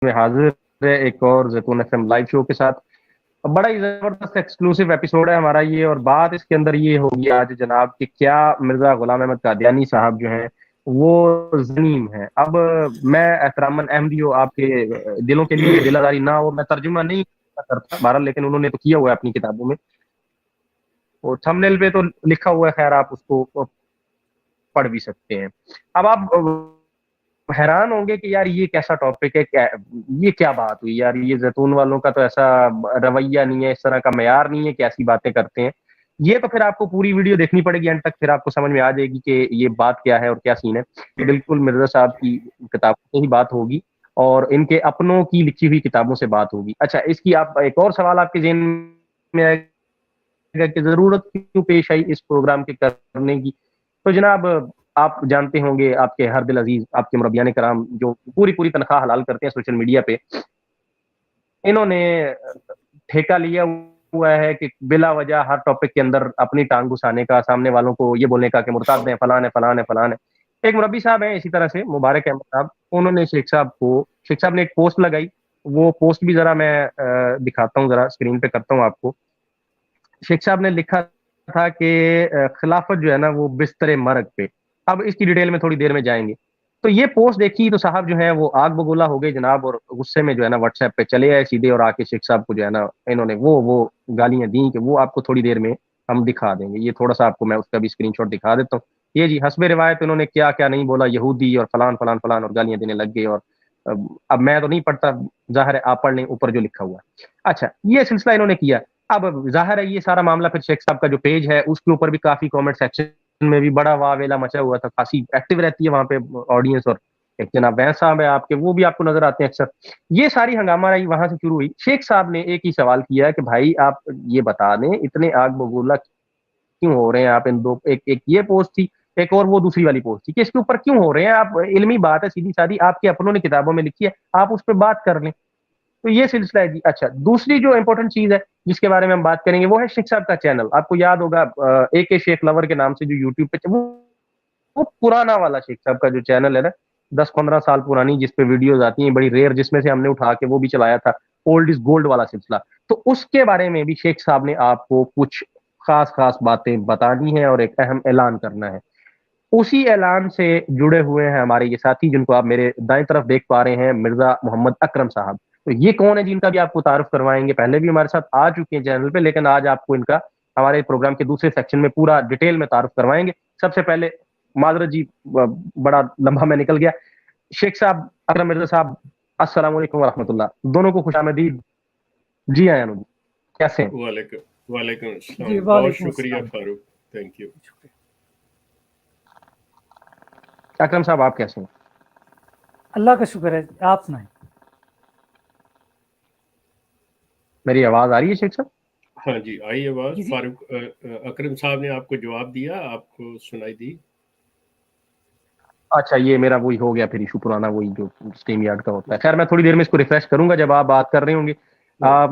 میں حاضر ہے ایک اور زیتون ایف ایم لائیو شو کے ساتھ. بڑا ہی زبردست ایکسکلوسیو ایپیسوڈ ہے ہمارا یہ, اور بات اس کے اندر یہ ہوگی آج جناب کہ کیا مرزا غلام احمد قادیانی صاحب جو ہیں وہ ظلم ہیں. اب میں احتراماً احمدیو آپ کے دلوں کے لیے دل آزاری نہ ہو, میں ترجمہ نہیں کرتا بہرحال, لیکن انہوں نے تو کیا ہوا ہے اپنی کتابوں میں, اور تھم نیل پہ تو لکھا ہوا ہے, خیر آپ اس کو پڑھ بھی سکتے ہیں. اب آپ حیران ہوں گے کہ یار یہ کیسا ٹاپک ہے, یہ کیا بات ہوئی یار, یہ زیتون والوں کا تو ایسا رویہ نہیں ہے, اس طرح کا معیار نہیں ہے کہ ایسی باتیں کرتے ہیں. یہ تو پھر آپ کو پوری ویڈیو دیکھنی پڑے گی اینڈ تک, پھر آپ کو سمجھ میں آ جائے گی کہ یہ بات کیا ہے اور کیا سین ہے. تو بالکل مرزا صاحب کی کتابوں سے ہی بات ہوگی اور ان کے اپنوں کی لکھی ہوئی کتابوں سے بات ہوگی. اچھا, اس کی آپ ایک اور سوال آپ کے ذہن میں آئے گا کہ ضرورت کیوں پیش آئی اس پروگرام کے کرنے کی. تو جناب آپ جانتے ہوں گے, آپ کے ہر دل عزیز آپ کے مربیان کرام جو پوری تنخواہ حلال کرتے ہیں سوشل میڈیا پہ, انہوں نے ٹھیکہ لیا ہوا ہے کہ بلا وجہ ہر ٹاپک کے اندر اپنی ٹانگ گھسانے کا, سامنے والوں کو یہ بولنے کا کہ مرتد ہیں, فلان ہے فلان ہے فلان ہے. ایک مربی صاحب ہیں اسی طرح سے, مبارک احمد صاحب, انہوں نے شیخ صاحب نے ایک پوسٹ لگائی. وہ پوسٹ بھی ذرا میں دکھاتا ہوں, ذرا اسکرین پہ کرتا ہوں آپ کو. شیخ صاحب نے لکھا تھا کہ خلافت جو ہے نا وہ بستر مرگ پہ. اب اس کی ڈیٹیل میں تھوڑی دیر میں جائیں گے. تو یہ پوسٹ دیکھی تو صاحب جو ہے وہ آگ بگولا ہو گئے جناب, اور غصے میں جو ہے نا واٹس ایپ پہ چلے آئے سیدھے, اور آ کے شیخ صاحب کو جو ہے نا انہوں نے وہ گالیاں دیں کہ وہ آپ کو تھوڑی دیر میں ہم دکھا دیں گے. یہ تھوڑا سا آپ کو میں اس کا بھی اسکرین شاٹ دکھا دیتا ہوں. یہ جی حسب روایت انہوں نے کیا کیا نہیں بولا, یہودی اور فلان فلان فلان, اور گالیاں دینے لگ گئے. اور اب میں تو نہیں پڑھتا, ظاہر ہے آپ پڑھ لیں اوپر جو لکھا ہوا ہے. اچھا, یہ سلسلہ انہوں نے کیا. اب ظاہر ہے یہ سارا معاملہ پھر شیخ صاحب کا جو پیج ہے اس کے اوپر بھی کافی کامنٹ سیکشن میں بھی بڑا واویلا مچا ہوا تھا, خاصی ایکٹیو رہتی ہے وہاں پہ آڈینس. اور ایک جناب وینس صاحب ہے آپ کے, وہ بھی آپ کو نظر آتے ہیں اکثر. یہ ساری ہنگامہ رہی وہاں سے شروع ہوئی. شیخ صاحب نے ایک ہی سوال کیا کہ بھائی آپ یہ بتا دیں اتنے آگ بگولا کیوں ہو رہے ہیں آپ ان دو, ایک یہ پوسٹ تھی, ایک اور وہ دوسری والی پوسٹ تھی, کہ اس کے اوپر کیوں ہو رہے ہیں آپ. علمی بات ہے سیدھی سادھی, آپ کے اپنوں نے کتابوں میں لکھی ہے, آپ اس پہ بات کر لیں. تو یہ سلسلہ ہے جی. اچھا, دوسری جو امپورٹنٹ چیز ہے جس کے بارے میں ہم بات کریں گے وہ ہے شیخ صاحب کا چینل. آپ کو یاد ہوگا اے کے شیخ لور کے نام سے جو یوٹیوب پہ وہ پرانا والا شیخ صاحب کا جو چینل ہے نا, 10-15 سال پرانی, جس پہ ویڈیوز آتی ہیں بڑی ریئر, جس میں سے ہم نے اٹھا کے وہ بھی چلایا تھا, اولڈ از گولڈ والا سلسلہ. تو اس کے بارے میں بھی شیخ صاحب نے آپ کو کچھ خاص باتیں بتانی ہیں اور ایک اہم اعلان کرنا ہے. اسی اعلان سے جڑے ہوئے ہیں ہمارے یہ ساتھی جن کو آپ میرے دائیں طرف دیکھ پا رہے ہیں, مرزا محمد اکرم صاحب. تو یہ کون ہے جن کا بھی آپ کو تعارف کروائیں گے, پہلے بھی ہمارے ساتھ آ چکے ہیں چینل پہ, لیکن آج آپ کو ان کا ہمارے پروگرام کے دوسرے سیکشن میں پورا ڈیٹیل میں تعارف کروائیں گے. سب سے پہلے معذرت جی, بڑا لمبا میں نکل گیا. شیخ صاحب, اکرم مرزا صاحب, السلام علیکم ورحمۃ اللہ, دونوں کو خوش آمدید. جی آیا جی, کیسے ہیں؟ وعلیکم السلام. جی بہت وعلیکم شکریہ السلام. فاروق, تھینک یو. اکرم صاحب آپ کیسے ہیں؟ اللہ کا شکر ہے, آپ سنائیں. میری آواز آ رہی ہے شیخ صاحب؟ ہاں جی, آئی آواز. جی جی. فاروق اکرم صاحب نے آپ کو جواب دیا, آپ کو سنائی دی؟ اچھا, یہ میرا وہی ہو گیا پھر ایشو پرانا, وہی جو اسٹریم یارڈ کا ہوتا ہے. خیر, میں تھوڑی دیر میں اس کو ریفریش کروں گا جب آپ بات کر رہے ہوں گے.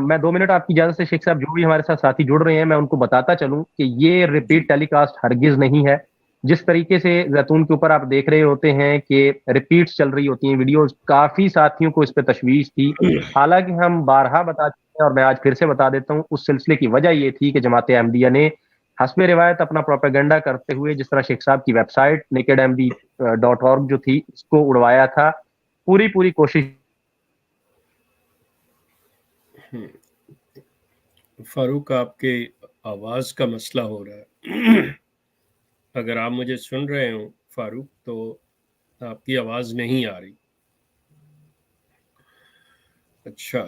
میں 2 منٹ آپ کی اجازت سے شیخ صاحب جو بھی ہمارے ساتھ ساتھی جڑ رہے ہیں میں ان کو بتاتا چلوں کہ یہ ریپیٹ ٹیلی کاسٹ ہرگز نہیں ہے. جس طریقے سے زیتون کے اوپر آپ دیکھ رہے ہوتے ہیں کہ ریپیٹس چل رہی ہوتی ہیں ویڈیوز, کافی ساتھیوں کو اس پہ تشویش تھی. حالانکہ ہم بارہا بتا چکے ہیں اور میں آج پھر سے بتا دیتا ہوں, اس سلسلے کی وجہ یہ تھی کہ جماعت احمدیہ نے حسب روایت اپنا پروپیگنڈا کرتے ہوئے جس طرح شیخ صاحب کی ویب سائٹ nakedmd.org جو تھی اس کو اڑوایا تھا. پوری کوشش. فاروق, آپ کے آواز کا مسئلہ ہو رہا ہے. اگر آپ مجھے سن رہے ہوں فاروق, تو آپ کی آواز نہیں آ رہی. اچھا,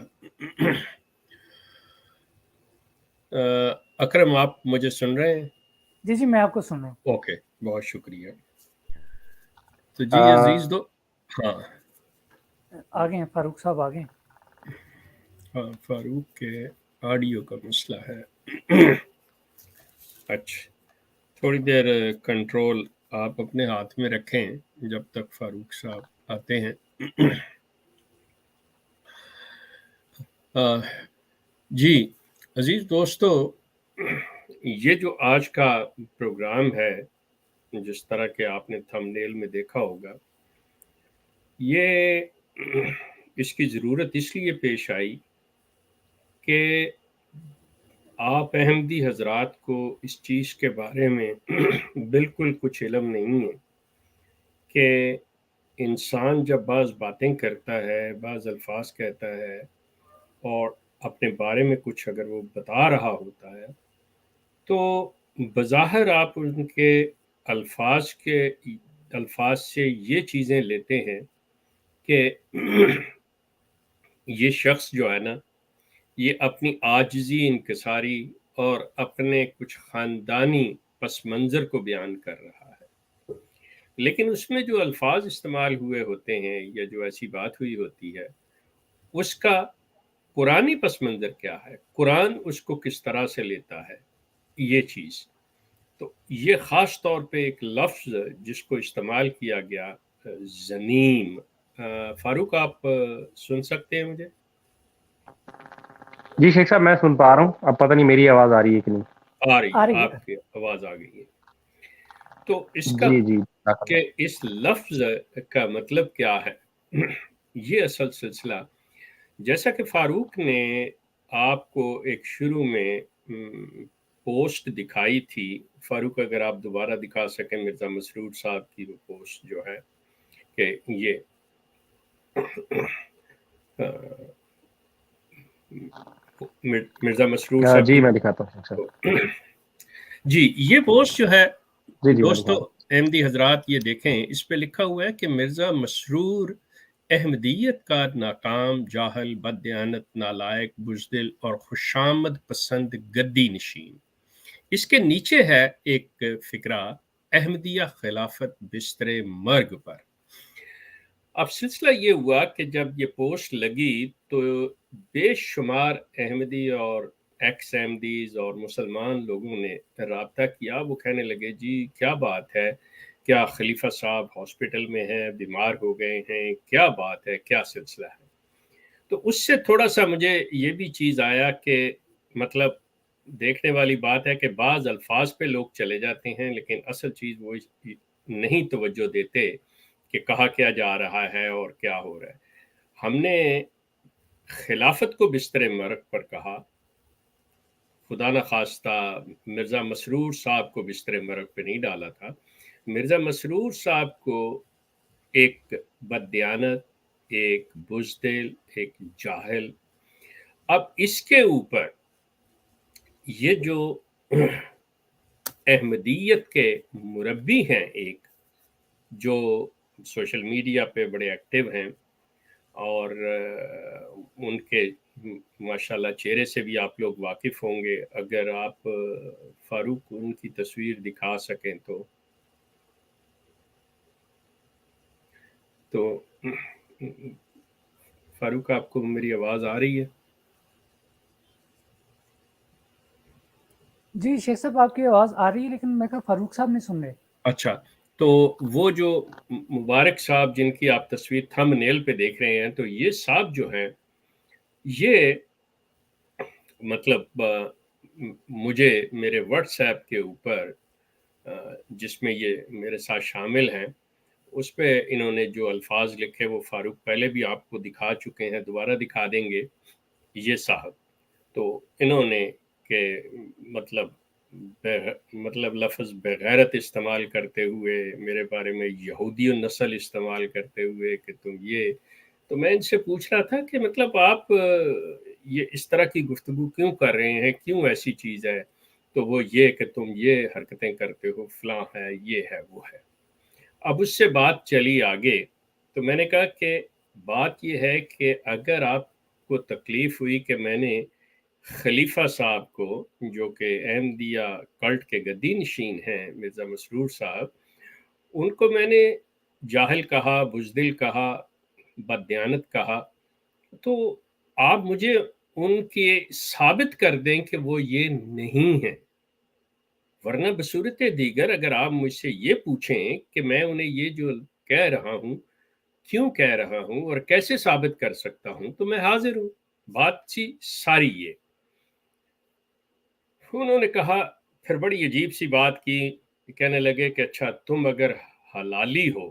اکرم آپ مجھے سن رہے ہیں؟ جی جی, میں آپ کو سن رہا ہوں. اوکے, بہت شکریہ. تو جی عزیز دو, ہاں آگے ہیں فاروق صاحب, آگے ہیں. ہاں, فاروق کے آڈیو کا مسئلہ ہے. اچھا, تھوڑی دیر کنٹرول آپ اپنے ہاتھ میں رکھیں جب تک فاروق صاحب آتے ہیں. جی عزیز دوستو, یہ جو آج کا پروگرام ہے, جس طرح کہ آپ نے تھمبنیل میں دیکھا ہوگا, یہ اس کی ضرورت اس لیے پیش آئی کہ آپ احمدی حضرات کو اس چیز کے بارے میں بالکل کچھ علم نہیں ہے کہ انسان جب بعض باتیں کرتا ہے، بعض الفاظ کہتا ہے اور اپنے بارے میں کچھ اگر وہ بتا رہا ہوتا ہے تو بظاہر آپ ان کے الفاظ سے یہ چیزیں لیتے ہیں کہ یہ شخص جو ہے نا یہ اپنی عاجزی، انکساری اور اپنے کچھ خاندانی پس منظر کو بیان کر رہا ہے، لیکن اس میں جو الفاظ استعمال ہوئے ہوتے ہیں یا جو ایسی بات ہوئی ہوتی ہے اس کا قرآنی پس منظر کیا ہے، قرآن اس کو کس طرح سے لیتا ہے، یہ چیز۔ تو یہ خاص طور پہ ایک لفظ جس کو استعمال کیا گیا زنیم، فاروق آپ سن سکتے ہیں مجھے؟ جی شیخ صاحب میں سن پا رہا ہوں، اب پتہ نہیں میری آواز آ رہی ہے کہ نہیں؟ آ رہی ہے، رہی ہے۔ آپ کی آواز آ گئی ہے۔ تو اس کا جی جی کہ اس لفظ کا مطلب کیا ہے، یہ اصل سلسلہ جیسا کہ فاروق نے آپ کو ایک شروع میں پوسٹ دکھائی تھی، فاروق اگر آپ دوبارہ دکھا سکیں مرزا مسرور صاحب کی وہ پوسٹ جو ہے کہ یہ مرزا مسرور صاحب جی کی میں دکھاتا ہوں شیخ صاحب۔ جی یہ پوسٹ جو ہے جی جی میں دوستو دکھا رہا ہوں۔ احمدی حضرات یہ دیکھیں، اس پہ لکھا ہوا ہے کہ مرزا مسرور احمدیت کا ناکام، جاہل، بددیانت، نالائق، بزدل اور خوشامد پسند گدی نشین۔ اس کے نیچے ہے ایک فقرہ، احمدیہ خلافت بستر مرگ پر۔ اب سلسلہ یہ ہوا کہ جب یہ پوسٹ لگی تو بے شمار احمدی اور ایکس احمدیز اور مسلمان لوگوں نے رابطہ کیا، وہ کہنے لگے جی کیا بات ہے، کیا خلیفہ صاحب ہاسپٹل میں ہیں، بیمار ہو گئے ہیں، کیا بات ہے، کیا سلسلہ ہے۔ تو اس سے تھوڑا سا مجھے یہ بھی چیز آیا کہ مطلب دیکھنے والی بات ہے کہ بعض الفاظ پہ لوگ چلے جاتے ہیں لیکن اصل چیز وہ نہیں توجہ دیتے کہ کہا کیا جا رہا ہے اور کیا ہو رہا ہے۔ ہم نے خلافت کو بستر مرگ پر کہا، خدا نخواستہ مرزا مسرور صاحب کو بستر مرگ پہ نہیں ڈالا تھا، مرزا مسرور صاحب کو ایک بددیانت، ایک بزدل، ایک جاہل۔ اب اس کے اوپر یہ جو احمدیت کے مربی ہیں، ایک جو سوشل میڈیا پہ بڑے ایکٹیو ہیں اور ان کے ماشاءاللہ چہرے سے بھی آپ لوگ واقف ہوں گے، اگر آپ فاروق ان کی تصویر دکھا سکیں تو فاروق آپ کو میری آواز آ رہی ہے؟ جی شیخ صاحب آپ کی آواز آ رہی ہے لیکن میں کہا فاروق صاحب نہیں سن رہے۔ اچھا، تو وہ جو مبارک صاحب جن کی آپ تصویر تھم نیل پہ دیکھ رہے ہیں، تو یہ صاحب جو ہیں یہ مطلب مجھے میرے واٹس ایپ کے اوپر جس میں یہ میرے ساتھ شامل ہیں اس پہ انہوں نے جو الفاظ لکھے وہ فاروق پہلے بھی آپ کو دکھا چکے ہیں، دوبارہ دکھا دیں گے۔ یہ صاحب تو انہوں نے کہ مطلب لفظ بغیرت استعمال کرتے ہوئے میرے بارے میں یہودی نسل استعمال کرتے ہوئے کہ تم یہ، تو میں ان سے پوچھ رہا تھا کہ مطلب آپ یہ اس طرح کی گفتگو کیوں کر رہے ہیں، کیوں ایسی چیز ہے؟ تو وہ یہ کہ تم یہ حرکتیں کرتے ہو، فلاں ہے، یہ ہے، وہ ہے۔ اب اس سے بات چلی آگے، تو میں نے کہا کہ بات یہ ہے کہ اگر آپ کو تکلیف ہوئی کہ میں نے خلیفہ صاحب کو جو کہ احمدیہ کلٹ کے گدی نشین ہیں مرزا مسرور صاحب، ان کو میں نے جاہل کہا، بزدل کہا، بددیانت کہا، تو آپ مجھے ان کے ثابت کر دیں کہ وہ یہ نہیں ہیں، ورنہ بصورت دیگر اگر آپ مجھ سے یہ پوچھیں کہ میں انہیں یہ جو کہہ رہا ہوں کیوں کہہ رہا ہوں اور کیسے ثابت کر سکتا ہوں تو میں حاضر ہوں۔ بات سی ساری یہ انہوں نے کہا، پھر بڑی عجیب سی بات کی، کہنے لگے کہ اچھا تم اگر حلالی ہو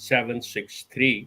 763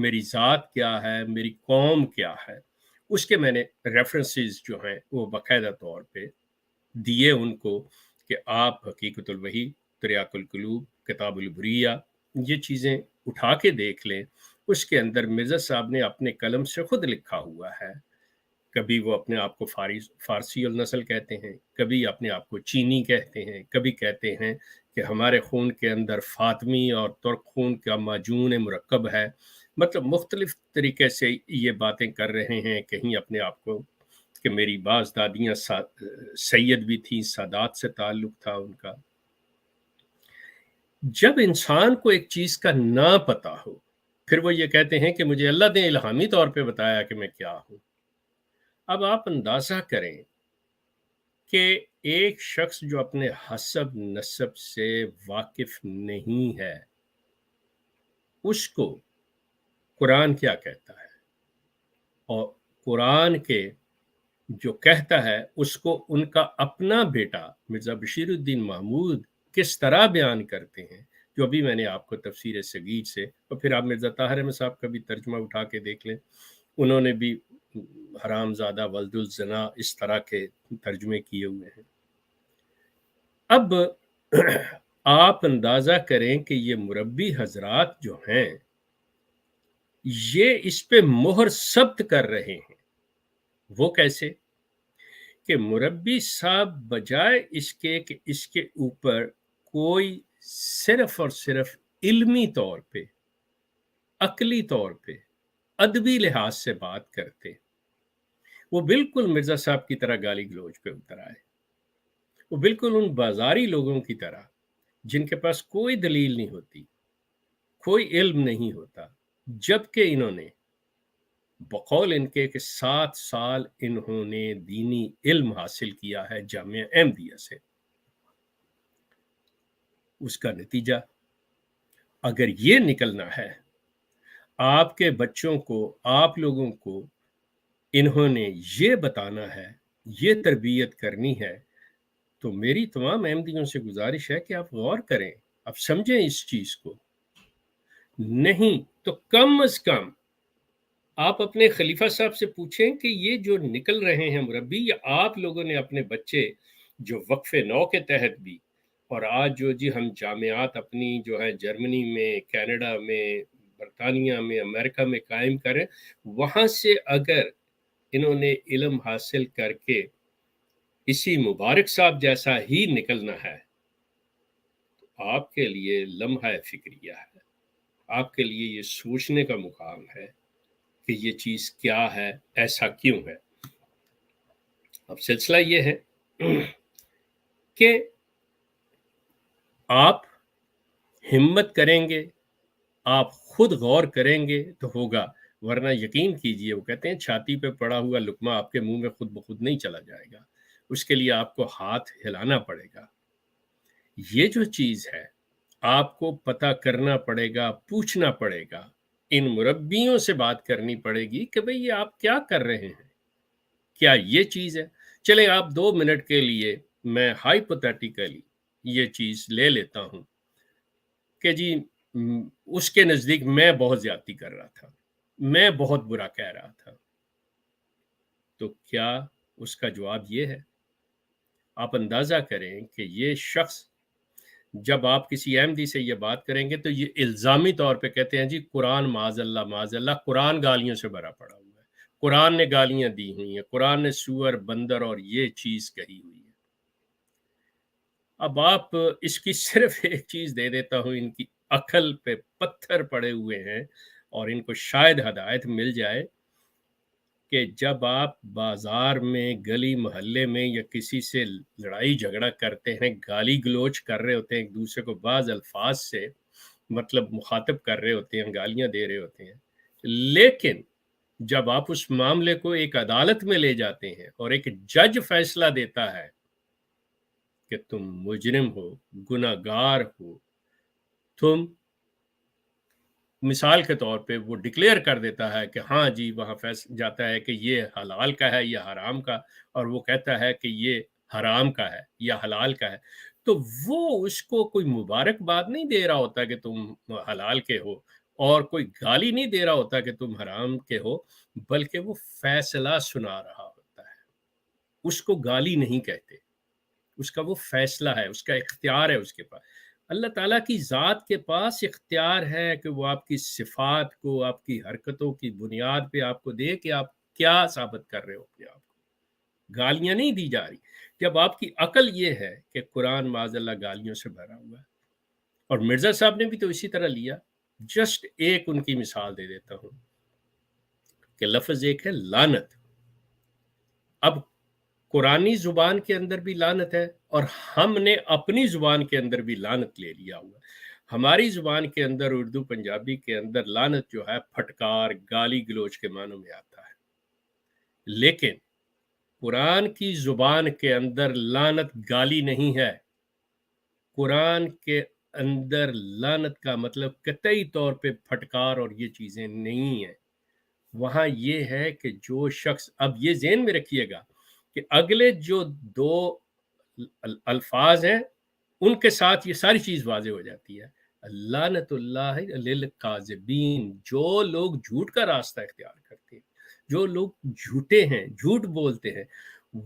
میری ذات کیا ہے، میری قوم کیا ہے، اس کے میں نے ریفرنسز جو ہیں وہ باقاعدہ طور پہ دیے ان کو کہ آپ حقیقت الوحی، تریاق القلوب، کتاب البریہ، یہ چیزیں اٹھا کے دیکھ لیں. اس کے اندر مرزا صاحب نے اپنے قلم سے خود لکھا ہوا ہے. کبھی وہ اپنے آپ کو فارسی النسل کہتے ہیں، کبھی اپنے آپ کو چینی کہتے ہیں، کبھی کہتے ہیں کہ ہمارے خون کے اندر فاطمی اور ترک خون کا معجون مرکب ہے. مطلب مختلف طریقے سے یہ باتیں کر رہے ہیں. کہیں اپنے آپ کو کہ میری بعض دادیاں سید بھی تھیں، سادات سے تعلق تھا ان کا. جب انسان کو ایک چیز کا نہ پتا ہو، پھر وہ یہ کہتے ہیں کہ مجھے اللہ نے الہامی طور پہ بتایا کہ میں کیا ہوں. اب آپ اندازہ کریں کہ ایک شخص جو اپنے حسب نسب سے واقف نہیں ہے، اس کو قرآن کیا کہتا ہے، اور قرآن کے جو کہتا ہے اس کو ان کا اپنا بیٹا مرزا بشیر الدین محمود کس طرح بیان کرتے ہیں، جو ابھی میں نے آپ کو تفسیر صغیر سے، اور پھر آپ مرزا طاہر احمد صاحب کا بھی ترجمہ اٹھا کے دیکھ لیں، انہوں نے بھی حرام زادہ ولد الزنا اس طرح کے ترجمے کیے ہوئے ہیں. اب آپ اندازہ کریں کہ یہ مربی حضرات جو ہیں یہ اس پہ مہر ثبت کر رہے ہیں. وہ کیسے کہ مربی صاحب بجائے اس کے کہ اس کے اوپر کوئی صرف اور صرف علمی طور پہ، عقلی طور پہ، ادبی لحاظ سے بات کرتے، وہ بالکل مرزا صاحب کی طرح گالی گلوچ پہ اتر آئے. وہ بالکل ان بازاری لوگوں کی طرح جن کے پاس کوئی دلیل نہیں ہوتی، کوئی علم نہیں ہوتا، جبکہ انہوں نے بقول ان کے کہ 7 سال انہوں نے دینی علم حاصل کیا ہے جامعہ احمدیہ سے. اس کا نتیجہ اگر یہ نکلنا ہے، آپ کے بچوں کو، آپ لوگوں کو انہوں نے یہ بتانا ہے، یہ تربیت کرنی ہے، تو میری تمام احمدیوں سے گزارش ہے کہ آپ غور کریں، آپ سمجھیں اس چیز کو. نہیں تو کم از کم آپ اپنے خلیفہ صاحب سے پوچھیں کہ یہ جو نکل رہے ہیں مربی، یا آپ لوگوں نے اپنے بچے جو وقف نو کے تحت بھی، اور آج جو جی ہم جامعات اپنی جو ہے جرمنی میں، کینیڈا میں، برطانیہ میں، امریکہ میں قائم کریں، وہاں سے اگر انہوں نے علم حاصل کر کے اسی مبارک صاحب جیسا ہی نکلنا ہے، تو آپ کے لیے لمحہ فکریہ ہے، آپ کے لیے یہ سوچنے کا مقام ہے کہ یہ چیز کیا ہے، ایسا کیوں ہے. اب سلسلہ یہ ہے کہ آپ ہمت کریں گے، آپ خود غور کریں گے تو ہوگا، ورنہ یقین کیجئے، وہ کہتے ہیں چھاتی پہ پڑا ہوا لقمہ آپ کے منہ میں خود بخود نہیں چلا جائے گا، اس کے لیے آپ کو ہاتھ ہلانا پڑے گا. یہ جو چیز ہے آپ کو پتہ کرنا پڑے گا، پوچھنا پڑے گا، ان مربیوں سے بات کرنی پڑے گی کہ بھئی یہ آپ کیا کر رہے ہیں، کیا یہ چیز ہے. چلیں آپ 2 منٹ کے لیے میں ہائپوتھیٹیکلی یہ چیز لے لیتا ہوں کہ جی اس کے نزدیک میں بہت زیادتی کر رہا تھا، میں بہت برا کہہ رہا تھا، تو کیا اس کا جواب یہ ہے؟ آپ اندازہ کریں کہ یہ شخص جب آپ کسی احمدی سے یہ بات کریں گے تو یہ الزامی طور پہ کہتے ہیں جی قرآن معاذ اللہ قرآن گالیوں سے بھرا پڑا ہوا ہے، قرآن نے گالیاں دی ہوئی ہیں، قرآن نے سور، بندر اور یہ چیز کہی ہوئی ہے. اب آپ اس کی صرف ایک چیز دے دیتا ہوں، ان کی عقل پہ پتھر پڑے ہوئے ہیں، اور ان کو شاید ہدایت مل جائے کہ جب آپ بازار میں، گلی محلے میں یا کسی سے لڑائی جھگڑا کرتے ہیں، گالی گلوچ کر رہے ہوتے ہیں ایک دوسرے کو، بعض الفاظ سے مطلب مخاطب کر رہے ہوتے ہیں، گالیاں دے رہے ہوتے ہیں، لیکن جب آپ اس معاملے کو ایک عدالت میں لے جاتے ہیں اور ایک جج فیصلہ دیتا ہے کہ تم مجرم ہو، گناہگار ہو، تم مثال کے طور پہ وہ ڈکلیئر کر دیتا ہے کہ ہاں جی، وہاں فیصلہ جاتا ہے کہ یہ حلال کا ہے یا حرام کا، اور وہ کہتا ہے کہ یہ حرام کا ہے یا حلال کا ہے، تو وہ اس کو کوئی مبارک بات نہیں دے رہا ہوتا کہ تم حلال کے ہو اور کوئی گالی نہیں دے رہا ہوتا کہ تم حرام کے ہو، بلکہ وہ فیصلہ سنا رہا ہوتا ہے. اس کو گالی نہیں کہتے، اس کا وہ فیصلہ ہے، اس کا اختیار ہے اس کے پاس. اللہ تعالیٰ کی ذات کے پاس اختیار ہے کہ وہ آپ کی صفات کو، آپ کی حرکتوں کی بنیاد پہ آپ کو دے کہ آپ کیا ثابت کر رہے ہو اپنے آپ کو. گالیاں نہیں دی جا رہی. جب آپ کی عقل یہ ہے کہ قرآن معاذ اللہ گالیوں سے بھرا ہوا ہے، اور مرزا صاحب نے بھی تو اسی طرح لیا. جسٹ ایک ان کی مثال دے دیتا ہوں کہ لفظ ایک ہے لعنت. اب قرآنی زبان کے اندر بھی لعنت ہے، اور ہم نے اپنی زبان کے اندر بھی لعنت لے لیا ہوا. ہماری زبان کے اندر، اردو پنجابی کے اندر، لعنت جو ہے پھٹکار، گالی گلوچ کے معنوں میں آتا ہے. لیکن قرآن کی زبان کے اندر لعنت گالی نہیں ہے. قرآن کے اندر لعنت کا مطلب قطعی طور پہ پھٹکار اور یہ چیزیں نہیں ہیں. وہاں یہ ہے کہ جو شخص، اب یہ ذہن میں رکھیے گا کہ اگلے جو دو الفاظ ہیں ان کے ساتھ یہ ساری چیز واضح ہو جاتی ہے. لعنت اللہ للکاذبین، جو لوگ جھوٹ کا راستہ اختیار کرتے ہیں، جو لوگ جھوٹے ہیں، جھوٹ بولتے ہیں،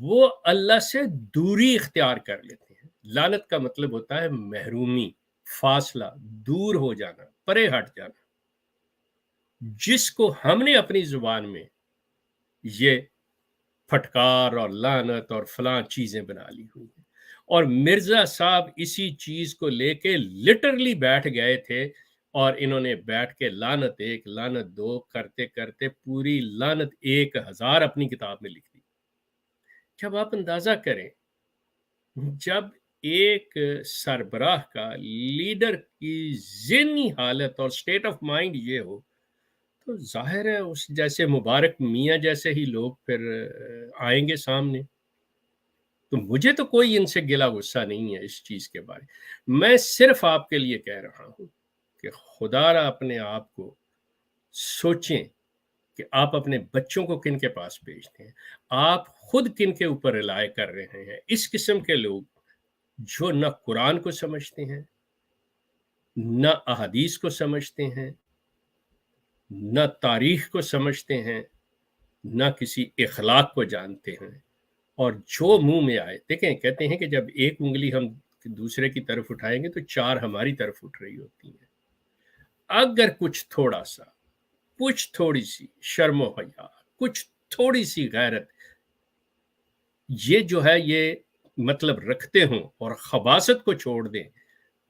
وہ اللہ سے دوری اختیار کر لیتے ہیں. لعنت کا مطلب ہوتا ہے محرومی، فاصلہ، دور ہو جانا، پرے ہٹ جانا. جس کو ہم نے اپنی زبان میں یہ پھٹکار اور لعنت اور فلاں چیزیں بنا لی ہوئی ہیں، اور مرزا صاحب اسی چیز کو لے کے لٹرلی بیٹھ گئے تھے، اور انہوں نے بیٹھ کے لعنت 1 لعنت 2 کرتے کرتے پوری لعنت 1000 اپنی کتاب میں لکھ دی. جب آپ اندازہ کریں، جب ایک سربراہ کا، لیڈر کی ذہنی حالت اور سٹیٹ آف مائنڈ یہ ہو، تو ظاہر ہے اس جیسے مبارک میاں جیسے ہی لوگ پھر آئیں گے سامنے. تو مجھے تو کوئی ان سے گلا غصہ نہیں ہے اس چیز کے بارے. میں صرف آپ کے لیے کہہ رہا ہوں کہ خدا را اپنے آپ کو سوچیں کہ آپ اپنے بچوں کو کن کے پاس بھیجتے ہیں، آپ خود کن کے اوپر رلائے کر رہے ہیں. اس قسم کے لوگ جو نہ قرآن کو سمجھتے ہیں، نہ احادیث کو سمجھتے ہیں، نہ تاریخ کو سمجھتے ہیں، نہ کسی اخلاق کو جانتے ہیں، اور جو منہ میں آئے. دیکھیں، کہتے ہیں کہ جب ایک انگلی ہم دوسرے کی طرف اٹھائیں گے تو 4 ہماری طرف اٹھ رہی ہوتی ہیں. اگر کچھ تھوڑا سا، کچھ تھوڑی سی شرم و حیا، کچھ تھوڑی سی غیرت، یہ جو ہے یہ مطلب رکھتے ہوں اور خباثت کو چھوڑ دیں،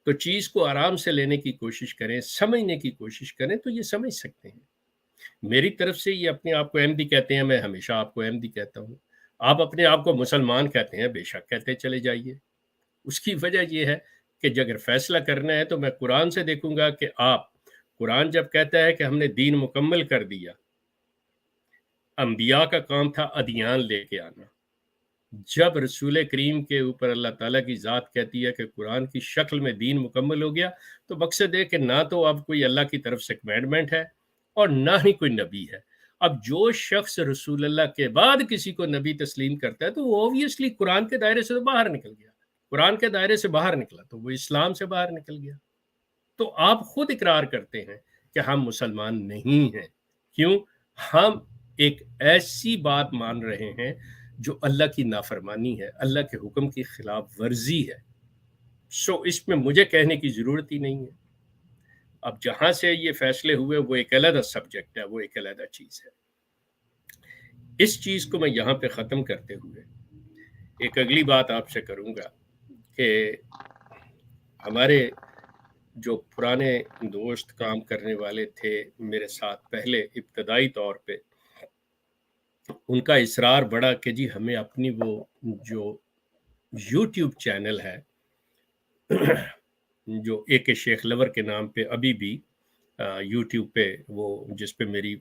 تو چیز کو آرام سے لینے کی کوشش کریں، سمجھنے کی کوشش کریں، تو یہ سمجھ سکتے ہیں. میری طرف سے یہ اپنے آپ کو احمدی کہتے ہیں، میں ہمیشہ آپ کو احمدی کہتا ہوں. آپ اپنے آپ کو مسلمان کہتے ہیں، بے شک کہتے چلے جائیے. اس کی وجہ یہ ہے کہ اگر فیصلہ کرنا ہے تو میں قرآن سے دیکھوں گا کہ آپ، قرآن جب کہتا ہے کہ ہم نے دین مکمل کر دیا، انبیاء کا کام تھا ادیان لے کے آنا. جب رسول کریم کے اوپر اللہ تعالیٰ کی ذات کہتی ہے کہ قرآن کی شکل میں دین مکمل ہو گیا، تو مقصد ہے کہ نہ تو اب کوئی اللہ کی طرف سے کمینڈمنٹ ہے اور نہ ہی کوئی نبی ہے. اب جو شخص رسول اللہ کے بعد کسی کو نبی تسلیم کرتا ہے تو وہ اوبویسلی قرآن کے دائرے سے تو باہر نکل گیا. قرآن کے دائرے سے باہر نکلا تو وہ اسلام سے باہر نکل گیا. تو آپ خود اقرار کرتے ہیں کہ ہم مسلمان نہیں ہیں. کیوں؟ ہم ایک ایسی بات مان رہے ہیں جو اللہ کی نافرمانی ہے، اللہ کے حکم کی خلاف ورزی ہے. اس میں مجھے کہنے کی ضرورت ہی نہیں ہے. اب جہاں سے یہ فیصلے ہوئے وہ ایک علیحدہ سبجیکٹ ہے، وہ ایک علیحدہ چیز ہے. اس چیز کو میں یہاں پہ ختم کرتے ہوئے ایک اگلی بات آپ سے کروں گا کہ ہمارے جو پرانے دوست کام کرنے والے تھے میرے ساتھ پہلے ابتدائی طور پہ، ان کا اصرار بڑا کہ جی ہمیں اپنی وہ جو یوٹیوب چینل ہے جو AK شیخ لور کے نام پہ ابھی بھی یوٹیوب پہ وہ جس پہ میری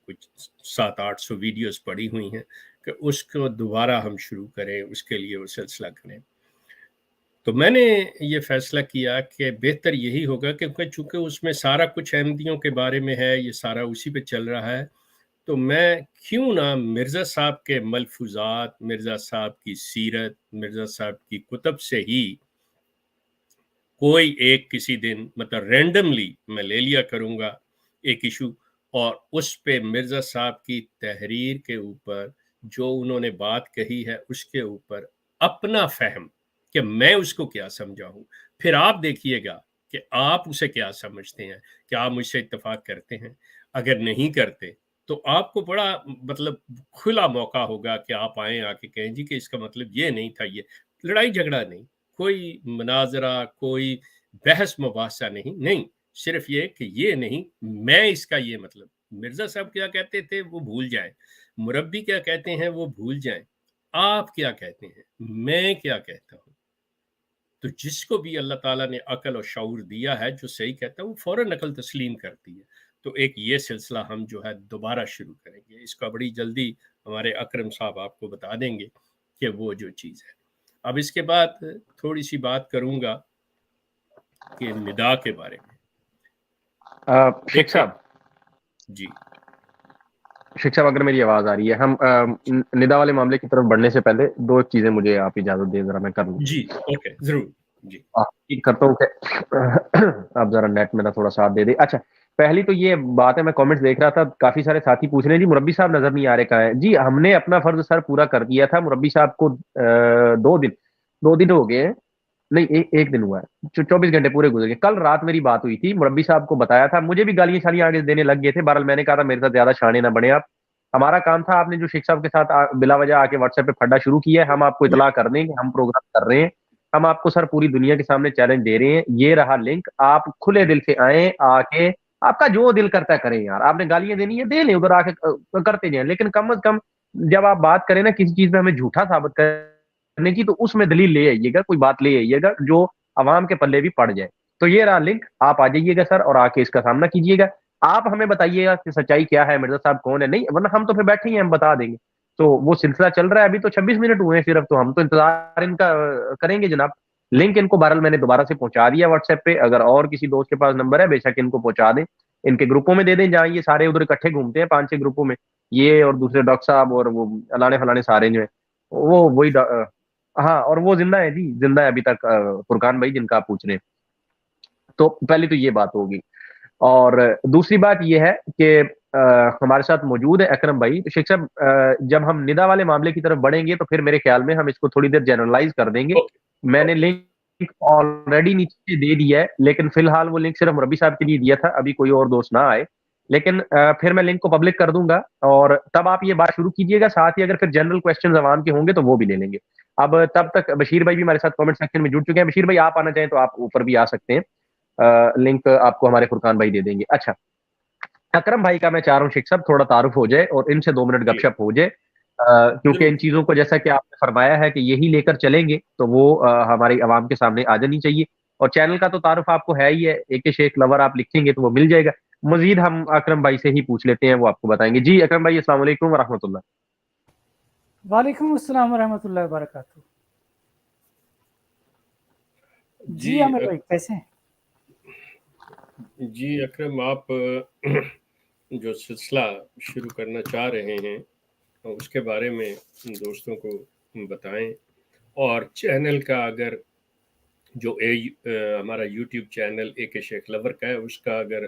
کچھ 700-800 ویڈیوز پڑی ہوئی ہیں، کہ اس کو دوبارہ ہم شروع کریں، اس کے لیے وہ سلسلہ کریں. تو میں نے یہ فیصلہ کیا کہ بہتر یہی ہوگا کہ چونکہ اس میں سارا کچھ احمدیوں کے بارے میں ہے، یہ سارا اسی پہ چل رہا ہے، تو میں کیوں نہ مرزا صاحب کے ملفوظات، مرزا صاحب کی سیرت، مرزا صاحب کی کتب سے ہی کوئی ایک کسی دن مطلب رینڈملی میں لے لیا کروں گا ایک ایشو, اور اس پہ مرزا صاحب کی تحریر کے اوپر جو انہوں نے بات کہی ہے اس کے اوپر اپنا فہم کہ میں اس کو کیا سمجھا ہوں. پھر آپ دیکھیے گا کہ آپ اسے کیا سمجھتے ہیں, کہ آپ مجھ سے اتفاق کرتے ہیں. اگر نہیں کرتے تو آپ کو بڑا مطلب کھلا موقع ہوگا کہ آپ آئیں, آ کے کہیں جی کہ اس کا مطلب یہ نہیں تھا. یہ لڑائی جھگڑا نہیں, کوئی مناظرہ, کوئی بحث مباحثہ نہیں, صرف یہ کہ یہ نہیں, میں اس کا یہ مطلب, مرزا صاحب کیا کہتے تھے وہ بھول جائیں, مربی کیا کہتے ہیں وہ بھول جائیں, آپ کیا کہتے ہیں, میں کیا کہتا ہوں. تو جس کو بھی اللہ تعالیٰ نے عقل اور شعور دیا ہے, جو صحیح کہتا ہے وہ فوراً عقل تسلیم کرتی ہے. تو ایک یہ سلسلہ ہم جو ہے دوبارہ شروع کریں گے, اس کا بڑی جلدی ہمارے اکرم صاحب آپ کو بتا دیں گے کہ وہ جو چیز ہے. اب اس کے بعد تھوڑی سی بات کروں گا کہ ندا کے بارے میں. شیخ صاحب, جی شیخ صاحب اگر میری آواز آ رہی ہے, ہم ندا والے معاملے کی طرف بڑھنے سے پہلے دو چیزیں مجھے آپ اجازت دیں, ذرا میں کر لوں. جی اوکے ضرور. جی کرتا ہوں کہ آپ ذرا نیٹ میرا تھوڑا ساتھ دے دیں. اچھا, پہلی تو یہ بات ہے, میں کامنٹس دیکھ رہا تھا, کافی سارے ساتھی پوچھ رہے ہیں جی مربی صاحب نظر نہیں آ رہے کہاں ہیں. جی ہم نے اپنا فرض سر پورا کر دیا تھا. مربی صاحب کو 2 دن ہو گئے ہیں, نہیں ایک دن ہوا ہے, 24 گھنٹے پورے گزر گئے. کل رات میری بات ہوئی تھی, مربی صاحب کو بتایا تھا, مجھے بھی گالیاں شالیاں آگے دینے لگ گئے تھے. بہرحال میں نے کہا تھا میرے ساتھ زیادہ شانے نہ بنے آپ, ہمارا کام تھا, آپ نے جو شیخ صاحب کے ساتھ بلا وجہ آ کے واٹس ایپ پہ پھڈا شروع کیا ہے, ہم آپ کو اطلاع کر دیں کہ ہم پروگرام کر رہے ہیں. ہم آپ کو سر پوری دنیا کے سامنے چیلنج دے رہے ہیں, یہ رہا لنک, آپ کھلے دل سے آئیں, آ کے آپ کا جو دل کرتا ہے کریں. یار آپ نے گالیاں دینی ہے دے لیں, ادھر آ کے کرتے جائیں, لیکن کم از کم جب آپ بات کریں نا کسی چیز پہ ہمیں جھوٹا ثابت کرنے کی, تو اس میں دلیل لے آئیے گا, کوئی بات لے آئیے گا جو عوام کے پلے بھی پڑ جائے. تو یہ رہا لنک, آپ آ جائیے گا سر اور آ کے اس کا سامنا کیجیے گا. آپ ہمیں بتائیے گا کہ سچائی کیا ہے, مرزا صاحب کون ہے, نہیں ورنہ ہم تو پھر بیٹھے ہی ہیں, ہم بتا دیں گے. تو وہ سلسلہ چل رہا ہے, ابھی تو 26 منٹ ہوئے ہیں صرف, تو ہم تو انتظار ان کا کریں گے جناب. لنک ان کو بہرحال میں نے دوبارہ سے پہنچا دیا واٹس ایپ پہ, اگر اور کسی دوست کے پاس نمبر ہے بے شک ان کو پہنچا دیں, ان کے گروپوں میں دے دیں جہاں یہ سارے ادھر اکٹھے گھومتے ہیں, 5-6 گروپوں میں, یہ اور دوسرے ڈاکٹر صاحب اور وہ الانے فلانے سارے جو ہیں وہ وہی ہاں, اور وہ زندہ ہے جی, زندہ ہے ابھی تک فرقان بھائی جن کا آپ پوچھ رہے ہیں. تو پہلی تو یہ بات ہوگی. اور دوسری بات یہ ہے کہ ہمارے ساتھ موجود ہے اکرم بھائی. تو شیخ صاحب جب ہم ندا والے معاملے کی طرف بڑھیں گے تو پھر میرے خیال میں ہم اس کو تھوڑی دیر جنرلائز کر دیں گے. میں نے لنک آلریڈی نیچے دے دیا ہے, لیکن فی الحال وہ لنک صرف مربی صاحب کے لیے دیا تھا, ابھی کوئی اور دوست نہ آئے. لیکن پھر میں لنک کو پبلک کر دوں گا, اور تب آپ یہ بات شروع کیجیے گا. ساتھ ہی اگر پھر جنرل کوسچنز عوام کے ہوں گے تو وہ بھی لے لیں گے. اب تب تک بشیر بھائی بھی ہمارے ساتھ کامنٹ سیکشن میں جڑ چکے ہیں. بشیر بھائی آپ آنا چاہیں تو آپ اوپر بھی آ سکتے ہیں, لنک آپ کو ہمارے فرقان بھائی دے دیں گے. اچھا, اکرم بھائی کا میں چاہ رہا ہوں شیخ صاحب تھوڑا تعارف ہو جائے اور ان سے 2 منٹ گپ شپ ہو جائے, کیونکہ ان چیزوں کو جیسا کہ آپ نے فرمایا ہے کہ یہی لے کر چلیں گے تو وہ ہماری عوام کے سامنے آ جانی چاہیے. اور چینل کا تو تعارف آپ کو ہے ہی ہے, ایک شیخ لور آپ لکھیں گے تو وہ مل جائے گا. مزید ہم اکرم بھائی سے ہی پوچھ لیتے ہیں, وہ آپ کو بتائیں گے. جی اکرم بھائی السلام علیکم ورحمۃ اللہ. وعلیکم السلام ورحمۃ اللہ وبرکاتہ. جی عامر بھائی کیسے ہیں؟ جی اکرم, آپ جو سلسلہ شروع کرنا چاہ رہے ہیں اس کے بارے میں دوستوں کو بتائیں, اور چینل کا اگر جو ہمارا یوٹیوب چینل اے کے شیخ لور کا ہے اس کا اگر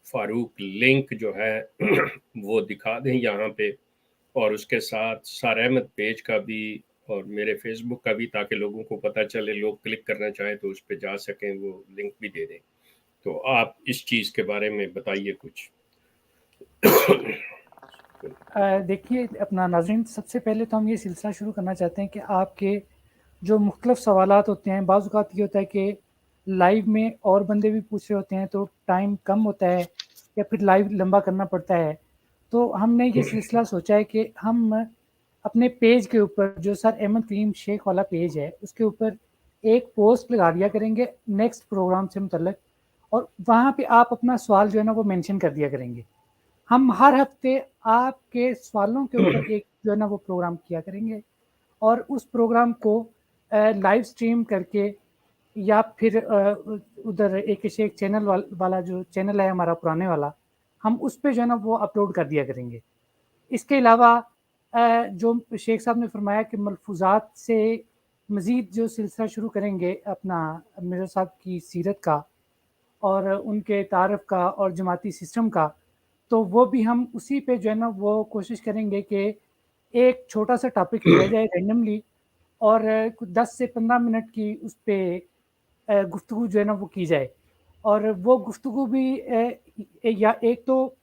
فاروق لنک جو ہے وہ دکھا دیں یہاں پہ, اور اس کے ساتھ سار احمد پیج کا بھی اور میرے فیس بک کا بھی, تاکہ لوگوں کو پتہ چلے, لوگ کلک کرنا چاہیں تو اس پہ جا سکیں, وہ لنک بھی دے دیں. تو آپ اس چیز کے بارے میں بتائیے کچھ. دیکھیے اپنا ناظرین, سب سے پہلے تو ہم یہ سلسلہ شروع کرنا چاہتے ہیں کہ آپ کے جو مختلف سوالات ہوتے ہیں, بعض اوقات یہ ہوتا ہے کہ لائیو میں اور بندے بھی پوچھ رہے ہوتے ہیں تو ٹائم کم ہوتا ہے یا پھر لائیو لمبا کرنا پڑتا ہے. تو ہم نے یہ سلسلہ سوچا ہے کہ ہم اپنے پیج کے اوپر جو سر احمد کلیم شیخ والا پیج ہے اس کے اوپر ایک پوسٹ لگا دیا کریں گے نیکسٹ پروگرام سے متعلق, اور وہاں پہ آپ اپنا سوال جو ہے نا وہ مینشن کر دیا کریں گے. ہم ہر ہفتے آپ کے سوالوں کے اوپر ایک جو ہے نا وہ پروگرام کیا کریں گے, اور اس پروگرام کو لائیو سٹریم کر کے یا پھر ادھر ایک شیخ چینل والا جو چینل ہے ہمارا پرانے والا, ہم اس پہ جو ہے نا وہ اپلوڈ کر دیا کریں گے. اس کے علاوہ جو شیخ صاحب نے فرمایا کہ ملفوظات سے مزید جو سلسلہ شروع کریں گے اپنا مرزا صاحب کی سیرت کا, اور ان کے تعارف کا اور جماعتی سسٹم کا، تو وہ بھی ہم اسی پہ جو ہے نا وہ کوشش کریں گے کہ ایک چھوٹا سا ٹاپک لیا جائے رینڈملی، اور 10 سے 15 منٹ کی اس پہ گفتگو جو ہے نا وہ کی جائے. اور وہ گفتگو بھی یا ایک تو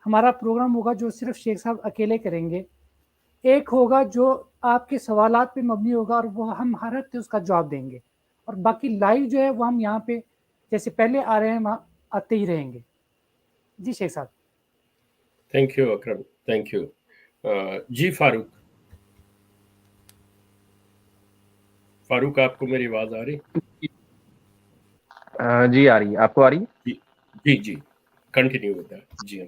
ہمارا پروگرام ہوگا جو صرف شیخ صاحب اکیلے کریں گے، ایک ہوگا جو آپ کے سوالات پہ مبنی ہوگا اور وہ ہم ہر ہفتے اس کا جواب دیں گے، اور باقی لائیو جو ہے وہ ہم یہاں پہ جیسے پہلے آ رہے ہیں وہاں آتے ہی رہیں گے. جی شیخ صاحب. Thank you Akram, thank you. جی فاروق آپ کو میری آواز آ رہی؟ جی آ رہی ہے. آپ کو آ رہی ہے؟ جی جی کنٹینیو ہوتا ہے. جی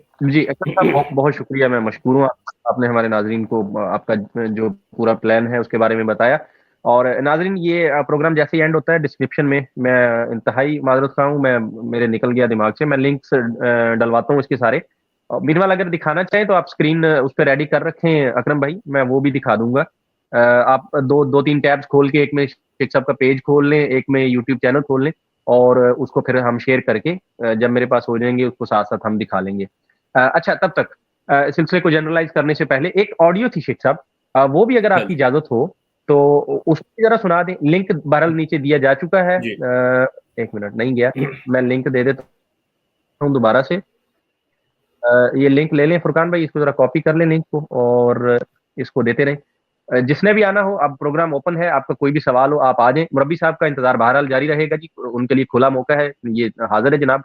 اکرم صاحب بہت بہت شکریہ، میں مشکور ہوں. آپ نے ہمارے ناظرین کو آپ کا جو پورا پلان ہے اس کے بارے میں بتایا. اور ناظرین یہ پروگرام جیسے ہی اینڈ ہوتا ہے ڈسکرپشن میں انتہائی معذرت خواہ ہوں، میرے نکل گیا دماغ سے، میں لنکس ڈلواتا ہوں اس کے سارے. میروال اگر دکھانا چاہیں تو آپ اسکرین اس پہ ریڈی کر رکھیں اکرم بھائی، میں وہ بھی دکھا دوں گا. آپ دو تین ٹیبس کھول کے، ایک میں شیخ صاحب کا پیج کھول لیں، ایک میں یوٹیوب چینل کھول لیں، اور اس کو پھر ہم شیئر کر کے جب میرے پاس ہو جائیں گے اس کو ساتھ ساتھ ہم دکھا لیں گے. اچھا تب تک سلسلے کو جنرلائز کرنے سے پہلے ایک آڈیو تھی شیخ صاحب، وہ بھی اگر آپ کی اجازت ہو تو اس کو ذرا سنا دیں. لنک بہرحال نیچے دیا جا چکا ہے. ایک منٹ نہیں گیا، میں لنک دے دیتا ہوں دوبارہ سے. یہ لنک لے لیں فرقان بھائی، اس کو ذرا کاپی کر لیں لنک کو اور اس کو دیتے رہیں. جس نے بھی آنا ہو، اب پروگرام اوپن ہے، آپ کا کوئی بھی سوال ہو آپ آ جائیں. مربی صاحب کا انتظار بہرحال جاری رہے گا جی، ان کے لیے کھلا موقع ہے، یہ حاضر ہے جناب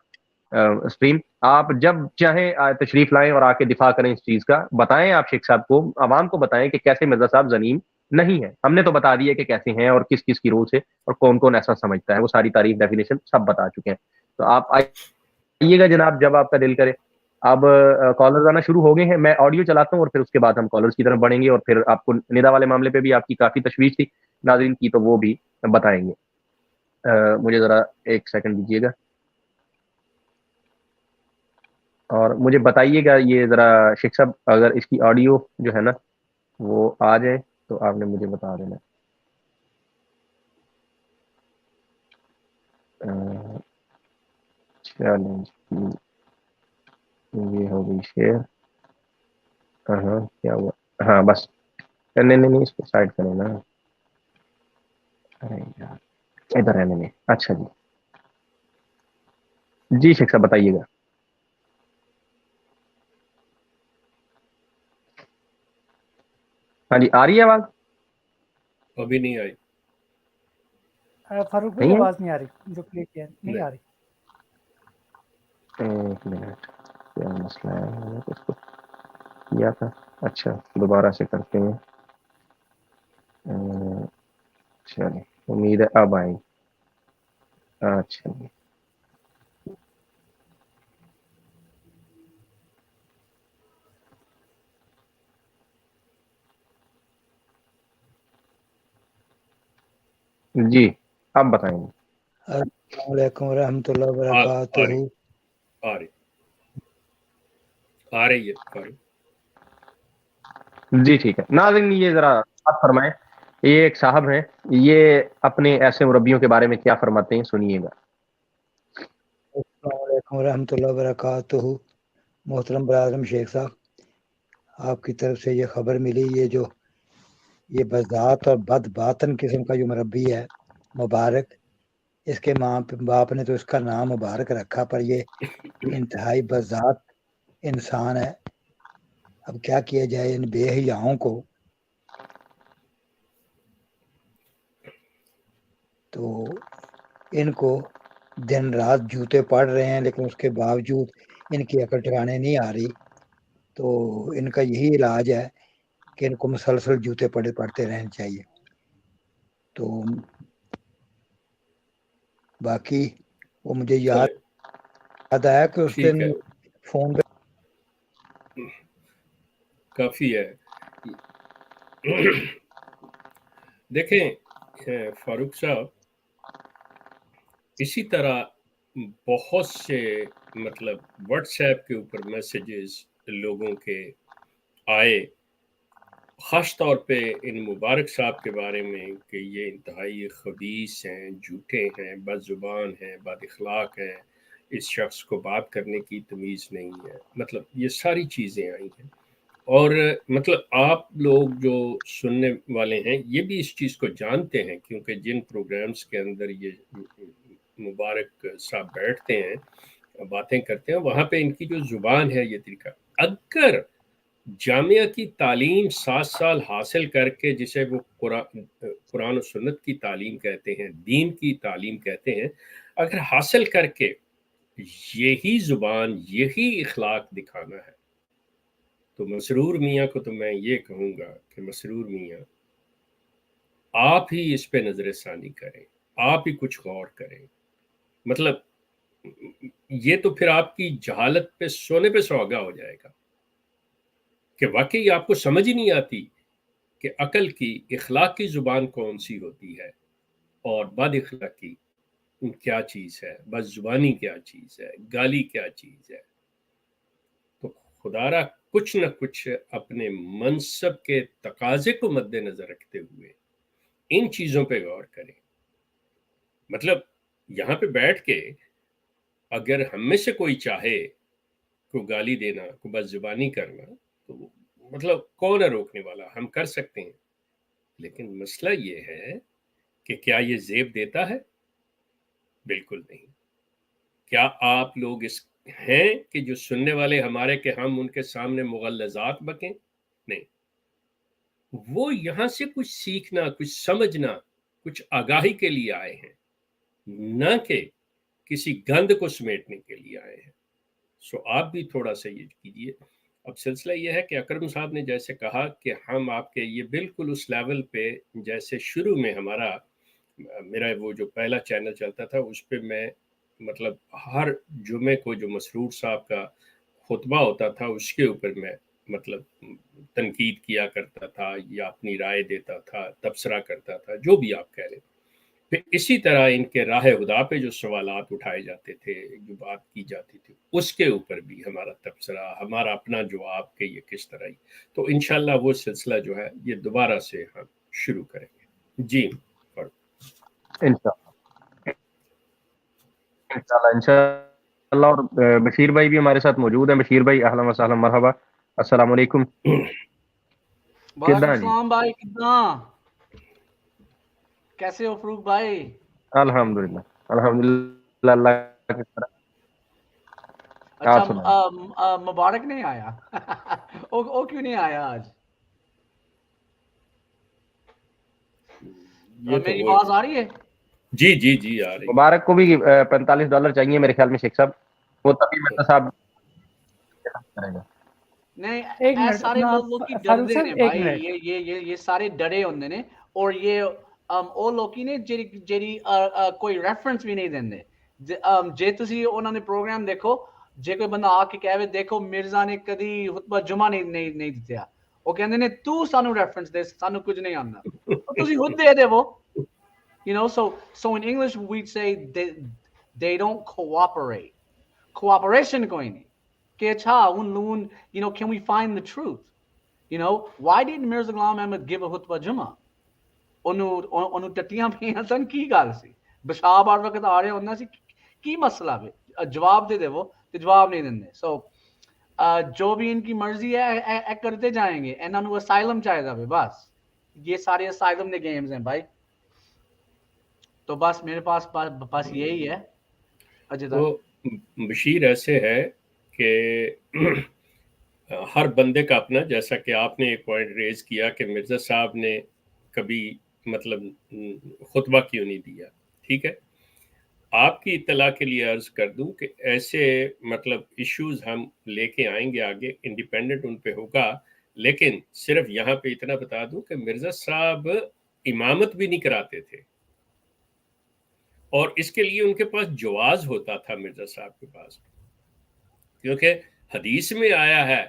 اسٹریم. آپ جب چاہیں تشریف لائیں اور آ کے دفاع کریں اس چیز کا. بتائیں آپ شیخ صاحب کو، عوام کو بتائیں کہ کیسے مرزا صاحب ظلیم نہیں ہے. ہم نے تو بتا دیا کہ کیسے ہیں اور کس کس کی روح سے اور کون کون ایسا سمجھتا ہے، وہ ساری تعریف ڈیفینیشن سب بتا چکے ہیں. تو آپ آئیے گا جناب جب آپ کا دل کرے. اب کالرز آنا شروع ہو گئے ہیں، میں آڈیو چلاتا ہوں اور پھر اس کے بعد ہم کالرز کی طرف بڑھیں گے. اور پھر آپ کو ندا والے معاملے پہ بھی آپ کی کافی تشویش تھی ناظرین کی، تو وہ بھی بتائیں گے. مجھے ذرا ایک سیکنڈ دیجیے گا اور مجھے بتائیے گا یہ ذرا شیخ صاحب اگر اس کی آڈیو جو ہے نا وہ آ جائے تو آپ نے مجھے بتا دینا. یہ ہو گئی شیئر. ہاں کیا ہوا؟ ہاں بس نہیں اس کو سائڈ کریں نا. ارے یار ادھر رہنے میں. اچھا جی جی شیخ صاحب بتائیے گا. ہاں جی آ رہی ہے آواز؟ ابھی نہیں آئی. فاروق بھائی آواز نہیں آ رہی جو پلے کیا نہیں آ رہی. ایک منٹ، کیا مسئلہ ہے؟ میں نے اس کو کیا تھا. اچھا دوبارہ سے کرتے ہیں. چلیں امید ہے اب آئیں. اچھا جی اب بتائیں گے. السلام علیکم ورحمۃ اللہ وبرکاتہ. آ رہی ہے. جی ٹھیک ہے ناظرین، یہ ذرا بات فرمائیں. یہ ایک صاحب ہیں، یہ اپنے ایسے مربیوں کے بارے میں کیا فرماتے ہیں، سنیے گا. السلام علیکم ورحمۃ اللہ وبرکاتہ. محترم برادرم شیخ صاحب، آپ کی طرف سے یہ خبر ملی، یہ بذات اور بد باطن قسم کا جو مربی ہے مبارک، اس کے ماں باپ نے تو اس کا نام مبارک رکھا، پر یہ انتہائی بذات انسان ہے. اب کیا کیا جائے ان بے حیاؤں کو. تو ان کو دن رات جوتے پڑ رہے ہیں، لیکن اس کے باوجود ان کی عقل ٹھکانے نہیں آ رہی. تو ان کا یہی علاج ہے کہ ان کو مسلسل جوتے پڑتے رہنے چاہیے. تو باقی وہ مجھے یاد آیا کہ اس دن فون پہ کافی ہے. دیکھیں فاروق صاحب، اسی طرح بہت سے واٹس ایپ کے اوپر میسیجز لوگوں کے آئے، خاص طور پہ ان مبارک صاحب کے بارے میں کہ یہ انتہائی خبیث ہیں، جھوٹے ہیں، بد زبان ہیں، بد اخلاق ہیں، اس شخص کو بات کرنے کی تمیز نہیں ہے. مطلب یہ ساری چیزیں آئی ہیں. اور مطلب آپ لوگ جو سننے والے ہیں یہ بھی اس چیز کو جانتے ہیں، کیونکہ جن پروگرامز کے اندر یہ مبارک صاحب بیٹھتے ہیں، باتیں کرتے ہیں، وہاں پہ ان کی جو زبان ہے، یہ طریقہ، اگر جامعہ کی تعلیم 7 سال حاصل کر کے، جسے وہ قرآن و سنت کی تعلیم کہتے ہیں، دین کی تعلیم کہتے ہیں، اگر حاصل کر کے یہی زبان، یہی اخلاق دکھانا ہے، تو مسرور میاں کو تو میں یہ کہوں گا کہ مسرور میاں آپ ہی اس پہ نظر ثانی کریں، آپ ہی کچھ غور کریں. مطلب یہ تو پھر آپ کی جہالت پہ سونے پہ سوگا ہو جائے گا کہ واقعی آپ کو سمجھ ہی نہیں آتی کہ عقل کی، اخلاق کی زبان کون سی ہوتی ہے اور بد اخلاقی کیا چیز ہے، بد زبانی کیا چیز ہے، گالی کیا چیز ہے. تو خدا را کچھ نہ کچھ اپنے منصب کے تقاضے کو مد نظر رکھتے ہوئے ان چیزوں پہ غور کریں. مطلب یہاں پہ بیٹھ کے اگر ہم میں سے کوئی چاہے کو گالی دینا، کو بد زبانی کرنا، تو مطلب کون ہے روکنے والا؟ ہم کر سکتے ہیں. لیکن مسئلہ یہ ہے کہ کیا یہ زیب دیتا ہے؟ بالکل نہیں. کیا آپ لوگ اس ہیں کہ جو سننے والے ہمارے کہ ہم ان کے سامنے مغلظات بکیں؟ نہیں. وہ یہاں سے کچھ سیکھنا، کچھ سمجھنا، کچھ آگاہی کے لیے آئے ہیں، نہ کہ کسی گند کو سمیٹنے کے لیے آئے ہیں. سو آپ بھی تھوڑا سا یہ کیجیے. اب سلسلہ یہ ہے کہ اکرم صاحب نے جیسے کہا کہ ہم آپ کے یہ بالکل اس لیول پہ، جیسے شروع میں میرا وہ جو پہلا چینل چلتا تھا اس پہ میں مطلب ہر جمعے کو جو مسرور صاحب کا خطبہ ہوتا تھا اس کے اوپر میں مطلب تنقید کیا کرتا تھا یا اپنی رائے دیتا تھا، تبصرہ کرتا تھا، جو بھی آپ کہہ لیں. پھر اسی طرح ان کے راہ خدا پہ جو سوالات اٹھائے جاتے تھے، جو بات کی جاتی تھی، اس کے اوپر بھی ہمارا تبصرہ، ہمارا اپنا جواب کہ یہ کس طرح ہی. تو انشاءاللہ وہ سلسلہ جو ہے یہ دوبارہ سے ہم شروع کریں گے. جی انشاءاللہ. اور بشیر بھائی بھی ہمارے ساتھ موجود ہیں. بشیر بھائی اہلا وسہلا، مرحبا، السلام علیکم. وعلیکم السلام بھائی، کتنا کیسے ہو فروغ بھائی؟ الحمدللہ الحمدللہ اللہ کی طرح. اچھا مبارک نہیں آیا؟ او کیوں نہیں آیا آج؟ میری آواز آ رہی ہے؟ جی جی جی آ رہی. مبارک کو بھی $45 چاہیے میرے خیال میں شیخ صاحب. وہ تبھی مرزا صاحب کرے گا. نہیں، اے سارے لوگ کی ڈردے نے بھائی، یہ سارے ڈرے ہوندے نے. اور یہ او لوکی نے جیڑی کوئی ریفرنس بھی نہیں دیندے. جے تسی انہاں نے پروگرام دیکھو، جے کوئی بندہ آ کے کہے دیکھو مرزا نے کدی خطبہ جمعہ نہیں دتیا، وہ کہندے نے تو سانو ریفرنس دے، سانو کچھ نہیں آندا. تسی خود دے دے وہ. You know, so in English we'd say they don't cooperate. Cooperation koi nahi. You know, can we find the truth? You know, why did Mirza Ghulam Ahmad give a khutbah Jummah? Onu tattiyan piyan san ki gall si? Bashab ar waqt aa rahe honna si ki masla hai? Jawab de wo te jawab nahi dende. So jo bhi inki marzi hai karte jayenge. Enna nu asylum chahida bhi bas. Ye sare asylum de games hain bhai. تو بس میرے پاس بس یہی ہے. تو بشیر ایسے ہے کہ ہر بندے کا اپنا، جیسا کہ آپ نے ایک پوائنٹ ریز کیا کہ مرزا صاحب نے کبھی مطلب خطبہ کیوں نہیں دیا. ٹھیک ہے، آپ کی اطلاع کے لیے عرض کر دوں کہ ایسے مطلب ایشوز ہم لے کے آئیں گے آگے، انڈیپینڈنٹ ان پہ ہوگا. لیکن صرف یہاں پہ اتنا بتا دوں کہ مرزا صاحب امامت بھی نہیں کراتے تھے، اور اس کے لیے ان کے پاس جواز ہوتا تھا مرزا صاحب کے پاس، کیونکہ حدیث میں آیا ہے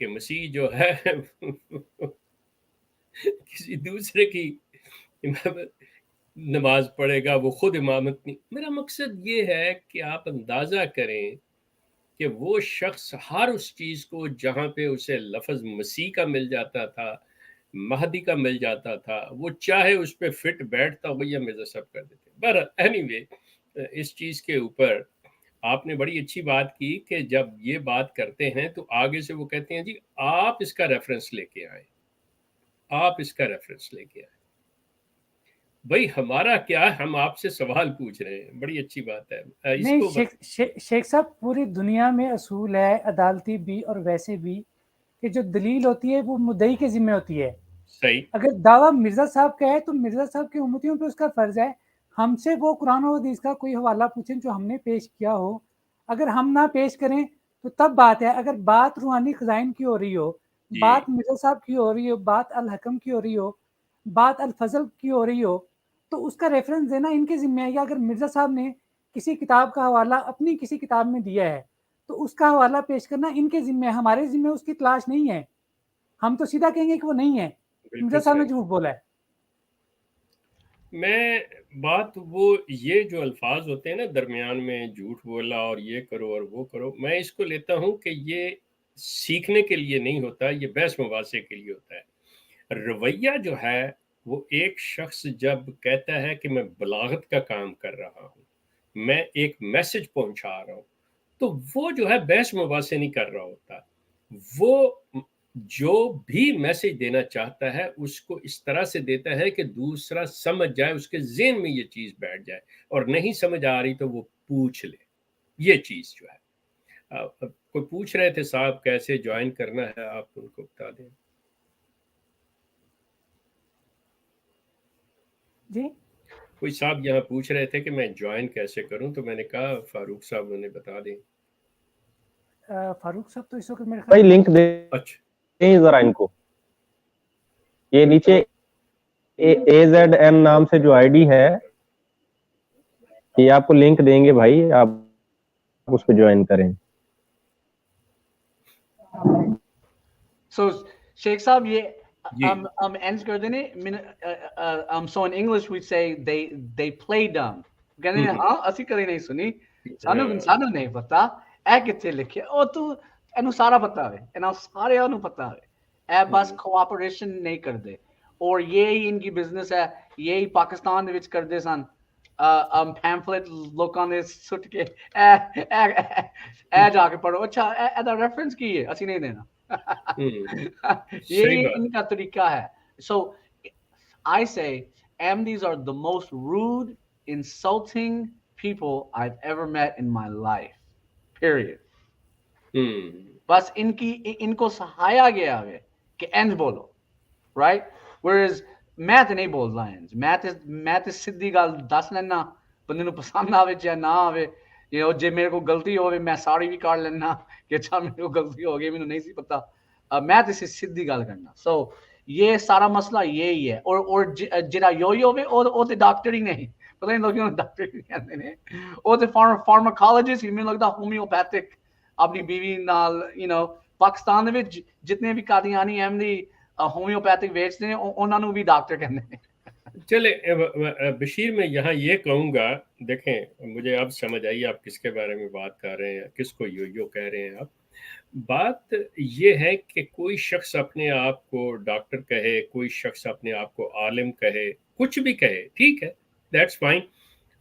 کہ مسیح جو ہے کسی دوسرے کی امامت نماز پڑھے گا، وہ خود امامت نہیں. میرا مقصد یہ ہے کہ آپ اندازہ کریں کہ وہ شخص ہر اس چیز کو جہاں پہ اسے لفظ مسیح کا مل جاتا تھا، مہدی کا مل جاتا تھا، وہ چاہے اس پہ فٹ بیٹھتا ہو یا مرزا صاحب کر دیتے. بہرحال اینی وے، اس چیز کے اوپر آپ نے بڑی اچھی بات کی کہ جب یہ بات کرتے ہیں تو آگے سے وہ کہتے ہیں جی آپ اس کا ریفرنس لے کے آئیں، آپ اس کا ریفرنس لے کے آئیں. بھائی ہمارا کیا، ہم آپ سے سوال پوچھ رہے ہیں. بڑی اچھی بات ہے. اس نہیں کو شیخ صاحب، پوری دنیا میں اصول ہے عدالتی بھی اور ویسے بھی کہ جو دلیل ہوتی ہے وہ مدعی کے ذمہ ہوتی ہے. صحیح. اگر دعویٰ مرزا صاحب کا ہے تو مرزا صاحب کی امتیوں پہ اس کا فرض ہے ہم سے وہ قرآن و حدیث کا کوئی حوالہ پوچھیں جو ہم نے پیش کیا ہو. اگر ہم نہ پیش کریں تو تب بات ہے. اگر بات روحانی خزائن کی ہو رہی ہو، بات مرزا صاحب کی ہو رہی ہو، بات الحکم کی ہو رہی ہو، بات الفضل کی ہو رہی ہو، تو اس کا ریفرنس دینا ان کے ذمہ ہے. یا اگر مرزا صاحب نے کسی کتاب کا حوالہ اپنی کسی کتاب میں دیا ہے تو اس کا حوالہ پیش کرنا ان کے ذمہ ہے، ہمارے ذمہ اس کی تلاش نہیں ہے. ہم تو سیدھا کہیں گے کہ وہ نہیں ہے، مرزا صاحب نے جھوٹ بولا ہے. میں بات وہ یہ جو الفاظ ہوتے ہیں نا درمیان میں، جھوٹ بولا اور یہ کرو اور وہ کرو، میں اس کو لیتا ہوں کہ یہ سیکھنے کے لیے نہیں ہوتا، یہ بحث مباحثے کے لیے ہوتا ہے. رویہ جو ہے وہ ایک شخص جب کہتا ہے کہ میں بلاغت کا کام کر رہا ہوں، میں ایک میسج پہنچا رہا ہوں، تو وہ جو ہے بحث مباحثے نہیں کر رہا ہوتا. وہ جو بھی میسج دینا چاہتا ہے اس کو اس طرح سے دیتا ہے کہ دوسرا سمجھ جائے، اس کے ذہن میں یہ چیز بیٹھ جائے، اور نہیں سمجھ آ رہی تو وہ پوچھ لے. یہ چیز جو ہے کوئی پوچھ رہے تھے صاحب کیسے جوائن کرنا ہے، آپ ان کو بتا دیں. جی کوئی صاحب یہاں پوچھ رہے تھے کہ میں جوائن کیسے کروں، تو میں نے کہا فاروق صاحب انہیں بتا دیں. فاروق صاحب تو اس وقت میرے بھائی لنک دے اچھا ذرا ان کو، یہ نیچے AZM نام سے جو آئی ڈی ہے یہ آپ کو لنک دیں گے بھائی، آپ اس پہ جوائن کریں. So Sheikh Saab, ye ends kar dene. So in English we say they play dumb. Kehne ha asi kade nahi suni, sanu nahi pata eh kithe likhe o tu enu sara pata hai, ena sare nu pata hai, eh bas cooperation nahi karde aur ye hi inki business hai. Ye Pakistan de vich karde san pamphlet lokan ne sut ke ja ke padho, acha eda reference ki hai, asi nahi dena. یہی ان کا طریقہ ہے. So I say Ahmadis are the most rude, insulting people I've ever met in my life. Period. بس ان کو سہایا گیا ہے کہ and بولو. Right? Whereas میں تو نہیں بولتا میں تو سیدھی گل دس لینا، بندے نو پسند آوے چاہے نہ آوے. جے میرے کو غلطی ہوئے میں ساری بھی کر لینا کہ اچھا میرے کو غلطی ہو گئی، مجھے نہیں سی پتا. میں تو سیدھی گل کرنا. سو یہ سارا مسئلہ یہی ہے. اور جڑا یو ہوے او تے ڈاکٹر ہی نہیں، پتہ نہیں لوگوں نے ڈاکٹر ہی کہتے ہیں، او تے فارماکالوجسٹ ہی، مجھے لگتا ہومیوپیتھک اپنی بیوی نال پاکستان دے وچ جتنے بھی قادیانی احمدی ہومیوپیتھک ویچتے ہیں انہوں نے بھی ڈاکٹر کہتے ہیں. چلے بشیر میں یہاں یہ کہوں گا، دیکھیں مجھے اب سمجھ آئی آپ کس کے بارے میں بات کر رہے ہیں، کس کو یو کہہ رہے ہیں آپ. بات یہ ہے کہ کوئی شخص اپنے آپ کو ڈاکٹر کہے، کوئی شخص اپنے آپ کو عالم کہے، کچھ بھی کہے، ٹھیک ہے، دیٹس فائن.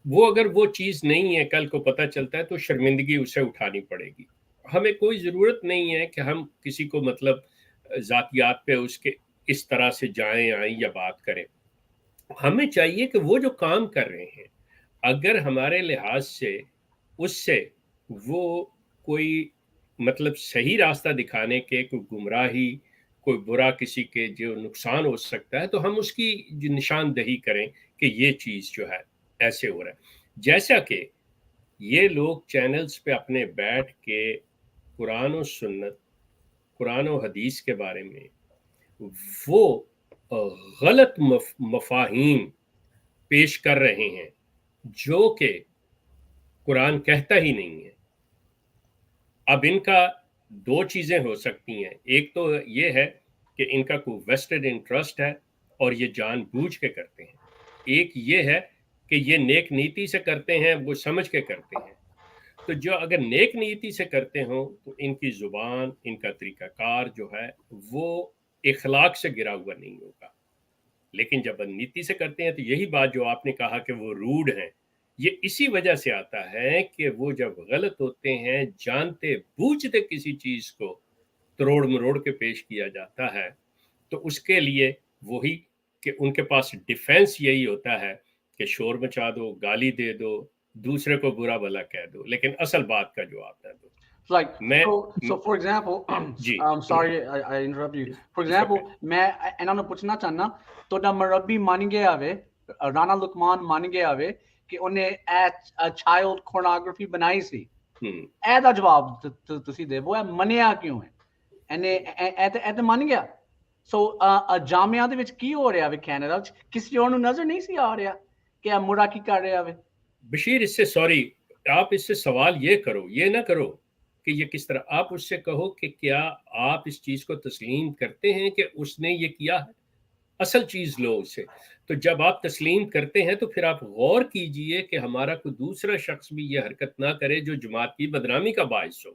وہ اگر وہ چیز نہیں ہے، کل کو پتہ چلتا ہے تو شرمندگی اسے اٹھانی پڑے گی. ہمیں کوئی ضرورت نہیں ہے کہ ہم کسی کو مطلب ذاتیات پہ اس کے اس طرح سے جائیں آئیں یا بات کریں. ہمیں چاہیے کہ وہ جو کام کر رہے ہیں اگر ہمارے لحاظ سے اس سے وہ کوئی مطلب صحیح راستہ دکھانے کے، کوئی گمراہی، کوئی برا کسی کے جو نقصان ہو سکتا ہے، تو ہم اس کی جو نشاندہی کریں کہ یہ چیز جو ہے ایسے ہو رہا ہے. جیسا کہ یہ لوگ چینلز پہ اپنے بیٹھ کے قرآن و سنت، قرآن و حدیث کے بارے میں وہ غلط مفاہیم پیش کر رہے ہیں جو کہ قرآن کہتا ہی نہیں ہے. اب ان کا دو چیزیں ہو سکتی ہیں، ایک تو یہ ہے کہ ان کا کوئی ویسٹڈ انٹرسٹ ہے اور یہ جان بوجھ کے کرتے ہیں، ایک یہ ہے کہ یہ نیک نیتی سے کرتے ہیں، وہ سمجھ کے کرتے ہیں. تو جو اگر نیک نیتی سے کرتے ہوں تو ان کی زبان، ان کا طریقہ کار جو ہے وہ اخلاق سے گرا ہوا نہیں ہوگا. لیکن جب نیتی سے کرتے ہیں تو یہی بات جو آپ نے کہا کہ وہ روڈ ہیں، یہ اسی وجہ سے آتا ہے کہ وہ جب غلط ہوتے ہیں جانتے بوجھتے کسی چیز کو تروڑ مروڑ کے پیش کیا جاتا ہے تو اس کے لیے وہی کہ ان کے پاس ڈیفینس یہی ہوتا ہے کہ شور مچا دو, گالی دے دو, دوسرے کو برا بھلا کہہ دو, لیکن اصل بات کا جواب نہ دو. Like, so for example, I'm sorry I interrupt you. For example, میں انہوں نے پوچھنا چاہنا تو نہ مربی مان گیا ہوئے, رانا لقمان مان گیا ہوئے کہ انہیں چائلڈ کورنوگرافی بنائی سی, اے دا جواب تسی دے وہ منیا کیوں ہے اے مان گیا. سو جامعہ دے وچ کی ہو رہا ہے کینیڈا وچ, کسی اور نظر نہیں سی آ رہا کہ مرا کی کر رہا ہے. بشیر اس سے سوری, آپ اس سے سوال یہ کرو, یہ نہ کرو کہ یہ کس طرح, آپ اس سے کہو کہ کیا آپ اس چیز کو تسلیم کرتے ہیں کہ اس نے یہ کیا ہے, اصل چیز لو اسے. تو جب آپ تسلیم کرتے ہیں تو پھر آپ غور کیجئے کہ ہمارا کوئی دوسرا شخص بھی یہ حرکت نہ کرے جو جماعت کی بدنامی کا باعث ہو.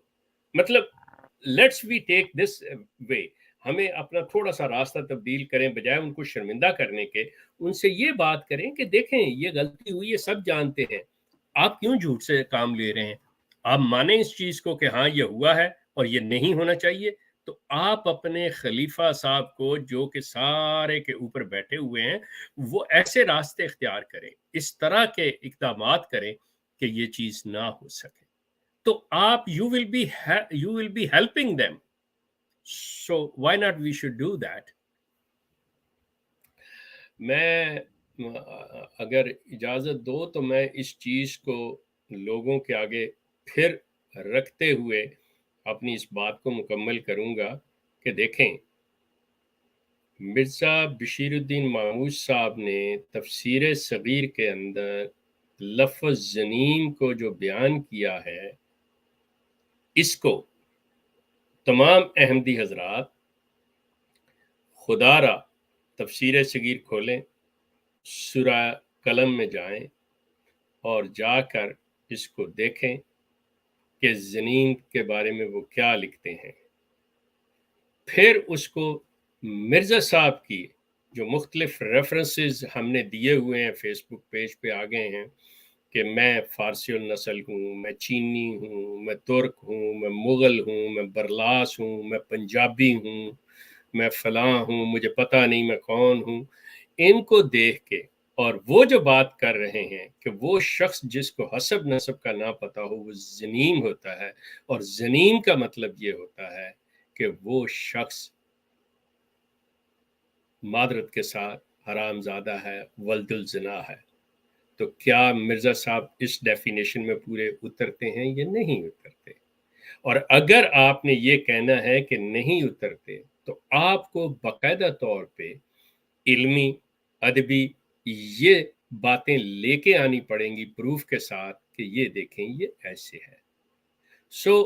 مطلب لیٹس وی ٹیک دس وے, ہمیں اپنا تھوڑا سا راستہ تبدیل کریں, بجائے ان کو شرمندہ کرنے کے ان سے یہ بات کریں کہ دیکھیں یہ غلطی ہوئی ہے, سب جانتے ہیں, آپ کیوں جھوٹ سے کام لے رہے ہیں, آپ مانیں اس چیز کو کہ ہاں یہ ہوا ہے اور یہ نہیں ہونا چاہیے. تو آپ اپنے خلیفہ صاحب کو جو کہ سارے کے اوپر بیٹھے ہوئے ہیں وہ ایسے راستے اختیار کریں, اس طرح کے اقدامات کریں کہ یہ چیز نہ ہو سکے, تو آپ you will be helping them. So why not we should do that. میں اگر اجازت دو تو میں اس چیز کو لوگوں کے آگے پھر رکھتے ہوئے اپنی اس بات کو مکمل کروں گا کہ دیکھیں, مرزا بشیر الدین ماموش صاحب نے تفسیر صغیر کے اندر لفظ زنیم کو جو بیان کیا ہے, اس کو تمام احمدی حضرات خدا را تفسیر صغیر کھولیں, سورہ قلم میں جائیں اور جا کر اس کو دیکھیں کہ زنین کے بارے میں وہ کیا لکھتے ہیں. پھر اس کو مرزا صاحب کی جو مختلف ریفرنسز ہم نے دیے ہوئے ہیں, فیس بک پیج پہ آ گئے ہیں کہ میں فارسی النسل ہوں, میں چینی ہوں, میں ترک ہوں, میں مغل ہوں, میں برلاس ہوں, میں پنجابی ہوں, میں فلاں ہوں, مجھے پتہ نہیں میں کون ہوں, ان کو دیکھ کے اور وہ جو بات کر رہے ہیں کہ وہ شخص جس کو حسب نسب کا نہ پتہ ہو وہ زنیم ہوتا ہے, اور زنیم کا مطلب یہ ہوتا ہے کہ وہ شخص معذرت کے ساتھ حرام زادہ ہے, ولد الزنا ہے. تو کیا مرزا صاحب اس ڈیفینیشن میں پورے اترتے ہیں یا نہیں اترتے؟ اور اگر آپ نے یہ کہنا ہے کہ نہیں اترتے تو آپ کو باقاعدہ طور پہ علمی ادبی یہ باتیں لے کے آنی پڑیں گی پروف کے ساتھ کہ یہ دیکھیں یہ ایسے ہے. سو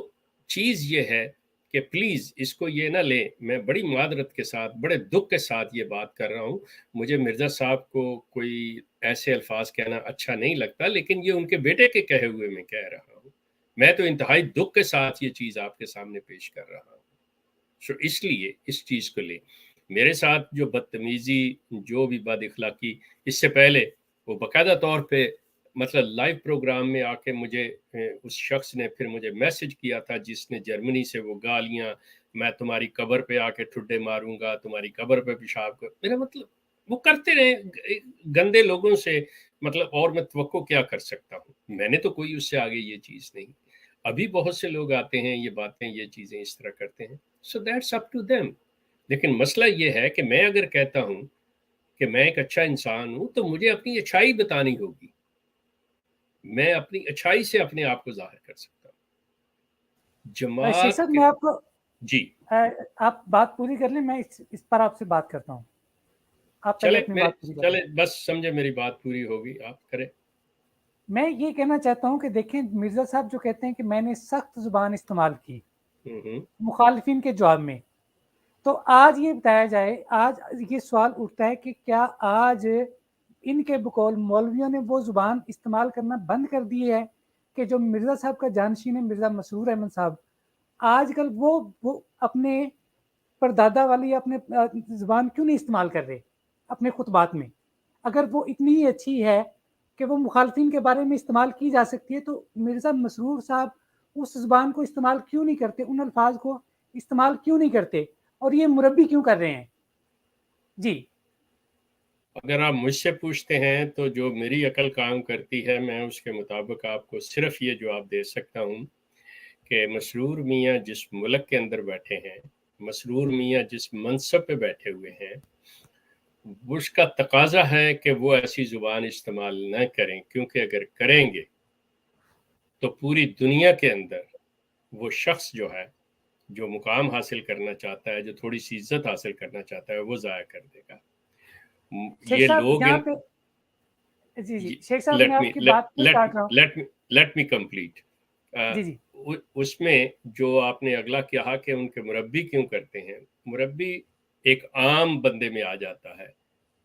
چیز یہ ہے کہ پلیز اس کو یہ نہ لیں, میں بڑی معذرت کے ساتھ بڑے دکھ کے ساتھ یہ بات کر رہا ہوں, مجھے مرزا صاحب کو کوئی ایسے الفاظ کہنا اچھا نہیں لگتا, لیکن یہ ان کے بیٹے کے کہے ہوئے میں کہہ رہا ہوں, میں تو انتہائی دکھ کے ساتھ یہ چیز آپ کے سامنے پیش کر رہا ہوں. سو اس لیے اس چیز کو لیں. میرے ساتھ جو بدتمیزی جو بھی بد اخلاقی, اس سے پہلے وہ باقاعدہ طور پہ مطلب لائیو پروگرام میں آ کے مجھے اس شخص نے پھر مجھے میسج کیا تھا جس نے جرمنی سے وہ گالیاں, میں تمہاری قبر پہ آ کے ٹھڈے ماروں گا, تمہاری قبر پہ پیشاب کر, میرا مطلب وہ کرتے رہے گندے لوگوں سے, مطلب اور میں توقع کیا کر سکتا ہوں, میں نے تو کوئی اس سے آگے یہ چیز نہیں. ابھی بہت سے لوگ آتے ہیں یہ باتیں یہ چیزیں اس طرح کرتے ہیں, so that's up to them. لیکن مسئلہ یہ ہے کہ میں اگر کہتا ہوں کہ میں ایک اچھا انسان ہوں تو مجھے اپنی اچھائی بتانی ہوگی, میں اپنی اچھائی سے اپنے آپ کو ظاہر کر سکتا ہوں. جماعت میں آپ کو جی آپ بات پوری کر لیں, میں اس پر آپ سے بات کرتا ہوں. آپ چلے بس سمجھے میری بات پوری ہوگی, آپ کریں. میں یہ کہنا چاہتا ہوں کہ دیکھیں مرزا صاحب جو کہتے ہیں کہ میں نے سخت زبان استعمال کی مخالفین کے جواب میں, تو آج یہ بتایا جائے, آج یہ سوال اٹھتا ہے کہ کیا آج ان کے بقول مولویوں نے وہ زبان استعمال کرنا بند کر دی ہے کہ جو مرزا صاحب کا جانشین ہے مرزا مسرور احمد صاحب, آج کل وہ اپنے پردادا والی اپنے زبان کیوں نہیں استعمال کر رہے اپنے خطبات میں؟ اگر وہ اتنی ہی اچھی ہے کہ وہ مخالفین کے بارے میں استعمال کی جا سکتی ہے, تو مرزا مسرور صاحب اس زبان کو استعمال کیوں نہیں کرتے, ان الفاظ کو استعمال کیوں نہیں کرتے, اور یہ مربی کیوں کر رہے ہیں؟ جی اگر آپ مجھ سے پوچھتے ہیں تو جو میری عقل کام کرتی ہے میں اس کے مطابق آپ کو صرف یہ جواب دے سکتا ہوں کہ مسرور میاں جس ملک کے اندر بیٹھے ہیں, مسرور میاں جس منصب پہ بیٹھے ہوئے ہیں, اس کا تقاضا ہے کہ وہ ایسی زبان استعمال نہ کریں, کیونکہ اگر کریں گے تو پوری دنیا کے اندر وہ شخص جو ہے, جو مقام حاصل کرنا چاہتا ہے, جو تھوڑی سی عزت حاصل کرنا چاہتا ہے, وہ ضائع کر دے گا. یہ لوگ جی شیخ صاحب میں آپ کی بات کو کاٹ رہا ہوں. Let me complete. جی اس میں جو آپ نے اگلا کہا کہ ان کے مربی کیوں کرتے ہیں, مربی ایک عام بندے میں آ جاتا ہے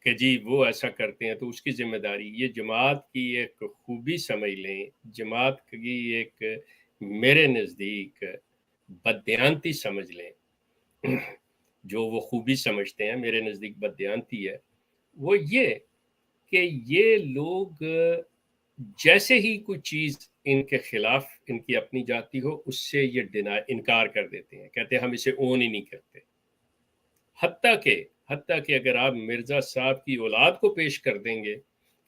کہ جی وہ ایسا کرتے ہیں تو اس کی ذمہ داری, یہ جماعت کی ایک خوبی سمجھ لیں, جماعت کی ایک میرے نزدیک بددیانتی سمجھ لیں, جو وہ خوبی سمجھتے ہیں میرے نزدیک بددیانتی ہے, وہ یہ کہ یہ لوگ جیسے ہی کوئی چیز ان کے خلاف ان کی اپنی جاتی ہو اس سے یہ انکار کر دیتے ہیں, کہتے ہیں ہم اسے اون ہی نہیں کرتے. حتیٰ کہ اگر آپ مرزا صاحب کی اولاد کو پیش کر دیں گے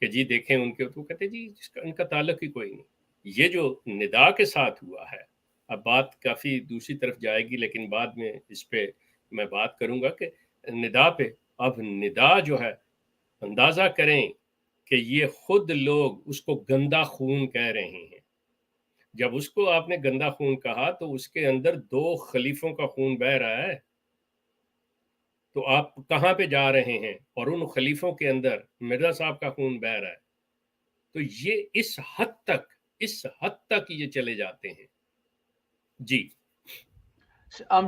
کہ جی دیکھیں ان کے, تو کہتے جی ان کا تعلق ہی کوئی نہیں. یہ جو ندا کے ساتھ ہوا ہے, اب بات کافی دوسری طرف جائے گی لیکن بعد میں اس پہ میں بات کروں گا کہ ندا پہ. اب ندا جو ہے, اندازہ کریں کہ یہ خود لوگ اس کو گندا خون کہہ رہے ہیں. جب اس کو آپ نے گندا خون کہا تو اس کے اندر 2 خلیفوں کا خون بہہ رہا ہے, تو آپ کہاں پہ جا رہے ہیں, اور ان خلیفوں کے اندر مرزا صاحب کا خون بہہ رہا ہے. تو یہ اس حد تک یہ چلے جاتے ہیں. جی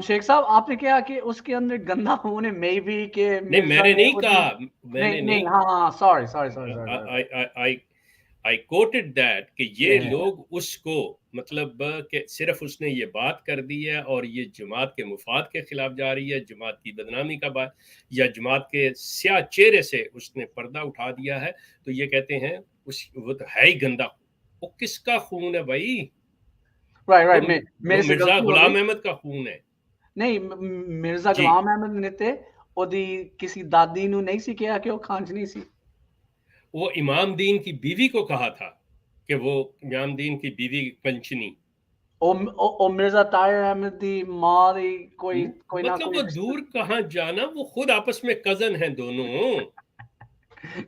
شیخ صاحب آپ نے کہا کہ اس کے اندر گندا خون ہے, میں بھی کہ نہیں میں نے نہیں کہا, میں نے نہیں, ہاں سوری I quoted that کہ یہ لوگ اس کو مطلب کہ صرف اس نے یہ بات کر دی ہے اور یہ جماعت کے مفاد کے خلاف جا رہی ہے, جماعت کی بدنامی کا بات, یا جماعت کے سیاہ چہرے سے اس نے پردہ اٹھا دیا ہے, تو یہ کہتے ہیں وہ تو ہے ہی گندا. وہ کس کا خون ہے بھائی؟ مرزا غلام احمد کا خون ہے. نہیں, مرزا غلام احمد نے تے اودی کسی دادی نو نہیں سی کہا کہ وہ کھانچنی سی. وہ امام دین کی بیوی کو کہا تھا کہ وہ امام دین کی بیوی کنچنی. او مرزا طاہر احمد دی ماں دی کوئی مطلب وہ دور کہاں جانا, وہ خود آپس میں کزن ہیں دونوں.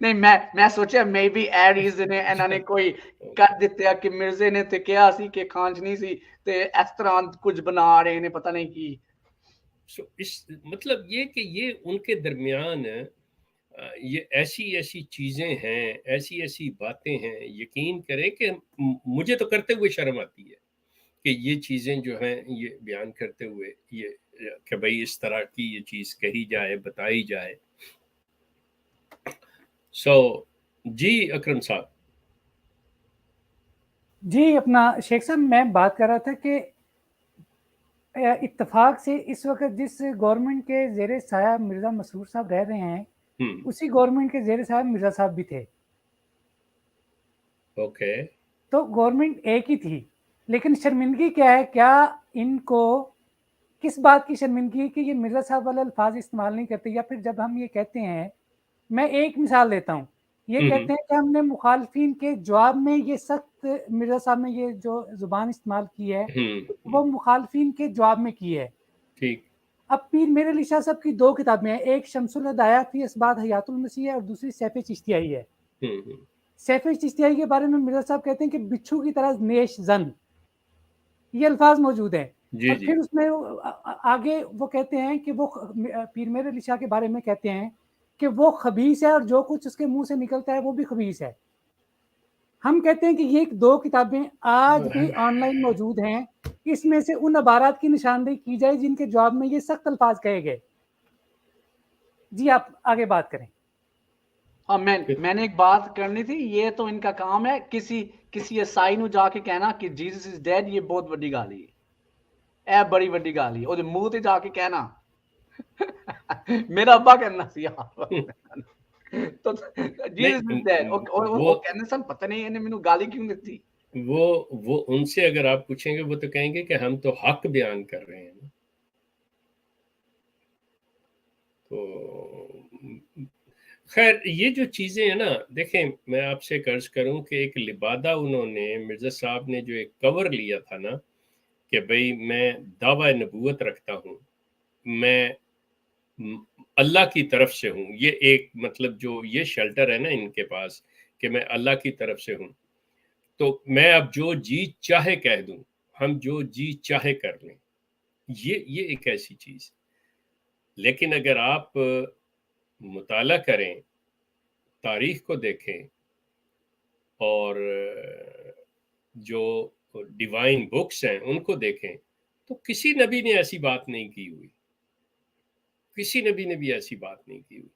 نہیں میں سوچا میں بھی اے ریزن ہے انہوں نے کوئی کر دیتے کہ مرزے نے تے کہا سی کہ کھانچنی سی تے اس طرح کچھ بنا رہے نے پتہ نہیں کی. مطلب یہ کہ یہ ان کے درمیان یہ ایسی چیزیں ہیں, ایسی باتیں ہیں, یقین کریں کہ مجھے تو کرتے ہوئے شرم آتی ہے کہ یہ چیزیں جو ہیں یہ بیان کرتے ہوئے, یہ کہ بھئی اس طرح کی یہ چیز کہی جائے, بتائی جائے. جی اکرم صاحب. جی اپنا شیخ صاحب میں بات کر رہا تھا کہ اتفاق سے اس وقت جس گورنمنٹ کے زیر سایہ مرزا مسرور صاحب رہ رہے ہیں اسی گورنمنٹ کے زیر سایہ مرزا صاحب بھی تھے. اوکے, تو گورنمنٹ ایک ہی تھی, لیکن شرمندگی کیا ہے, کیا ان کو کس بات کی شرمندگی ہے کہ یہ مرزا صاحب والے الفاظ استعمال نہیں کرتے, یا پھر جب ہم یہ کہتے ہیں, میں ایک مثال دیتا ہوں, یہ کہتے ہیں کہ ہم نے مخالفین کے جواب میں یہ سخت, مرزا صاحب نے یہ جو زبان استعمال کی ہے وہ مخالفین کے جواب میں کی ہے. ٹھیک. اب پیر میر علی شاہ صاحب کی 2 کتابیں ہیں, ایک شمس الہدایات فی اثبات حیات المسیح ہے اور دوسری سیف چشتیائی ہے. سیف چشتیائی کے بارے میں مرزا صاحب کہتے ہیں کہ بچھو کی طرح نیش زن, یہ الفاظ موجود ہیں. اور پھر اس میں آگے وہ کہتے ہیں کہ وہ پیر میر علی شاہ کے بارے میں کہتے ہیں کہ وہ خبیث ہے اور جو کچھ اس کے منہ سے نکلتا ہے وہ بھی خبیث ہے. ہم کہتے ہیں کہ یہ 2 کتابیں آج بھی آن لائن موجود ہیں, اس میں سے ان عبارات کی نشاندہی کی جائے جن کے جواب میں یہ سخت الفاظ کہے گئے. جی آپ آگے بات کریں. ہاں میں نے ایک بات کرنی تھی, یہ تو ان کا کام ہے کسی عیسائی نو جا کے کہنا کہ جیسس از ڈیڈ, یہ بہت بڑی گالی ہے, اے بڑی بڑی گالی ہے, اور منہ تے جا کے کہنا میرا ابا کرنا سی. تو Jesus is dead. وہ کہنے سن پتہ نہیں انہیں مینوں گالی کیوں دیتی. وہ ان سے اگر آپ پوچھیں گے وہ تو کہیں گے کہ ہم تو حق بیان کر رہے ہیں. تو خیر یہ جو چیزیں ہیں نا، دیکھیں میں آپ سے عرض کروں کہ ایک لبادہ انہوں نے، مرزا صاحب نے جو ایک کور لیا تھا نا کہ بھئی میں دعویٰ نبوت رکھتا ہوں، میں اللہ کی طرف سے ہوں، یہ ایک مطلب جو یہ شیلٹر ہے نا ان کے پاس کہ میں اللہ کی طرف سے ہوں، تو میں اب جو جی چاہے کہہ دوں، ہم جو جی چاہے کر لیں، یہ ایک ایسی چیز. لیکن اگر آپ مطالعہ کریں، تاریخ کو دیکھیں اور جو ڈیوائن بکس ہیں ان کو دیکھیں تو کسی نبی نے ایسی بات نہیں کی ہوئی، کسی نبی نے بھی ایسی بات نہیں کی ہوئی.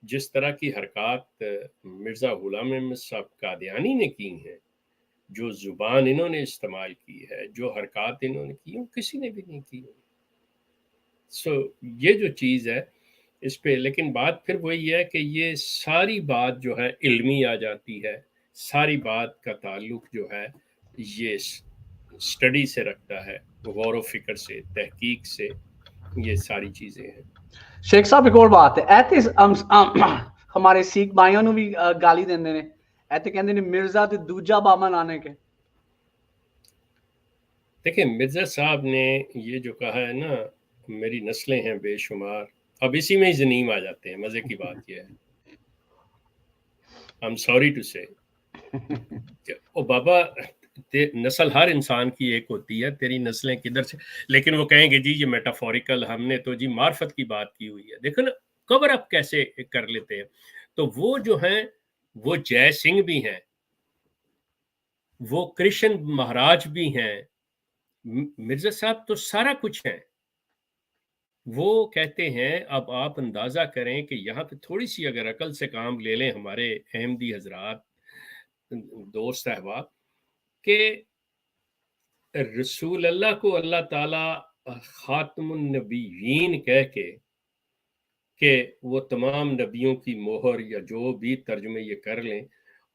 جس طرح کی حرکات مرزا غلام احمد صاحب قادیانی نے کی ہیں، جو زبان انہوں نے استعمال کی ہے، جو حرکات انہوں نے کی ہیں، کسی نے بھی نہیں کی ہوئی. یہ جو چیز ہے اس پہ، لیکن بات پھر وہی ہے کہ یہ ساری بات جو ہے علمی آ جاتی ہے، ساری بات کا تعلق جو ہے یہ اسٹڈی سے رکھتا ہے، غور و فکر سے، تحقیق سے، یہ ساری چیزیں ہیں. شیخ صاحب ایک اور بات ہے، ہمارے سکھ بھائیوں نے بھی گالی دیندے نے، ایتے کہندے نے مرزا تے دوجا بابا نانے کے. دیکھیں مرزا صاحب نے یہ جو کہا ہے نا، میری نسلیں ہیں بے شمار، اب اسی میں ہی زنیم آ جاتے ہیں. مزے کی بات یہ ہے، I'm sorry to say او بابا نسل ہر انسان کی ایک ہوتی ہے، تیری نسلیں کدھر سے، لیکن وہ کہیں گے جی یہ میٹافوریکل، ہم نے تو جی معرفت کی بات کی ہوئی ہے. دیکھو نا کور اپ کیسے کر لیتے ہیں. تو وہ جو ہیں وہ جے سنگھ بھی ہیں، وہ کرشن مہاراج بھی ہیں، مرزا صاحب تو سارا کچھ ہیں. وہ کہتے ہیں اب آپ اندازہ کریں کہ یہاں پہ تھوڑی سی اگر عقل سے کام لے لیں ہمارے احمدی حضرات، دوست احباب، کہ رسول اللہ کو اللہ تعالی خاتم النبیین کہہ کے کہ وہ تمام نبیوں کی مہر یا جو بھی ترجمے یہ کر لیں،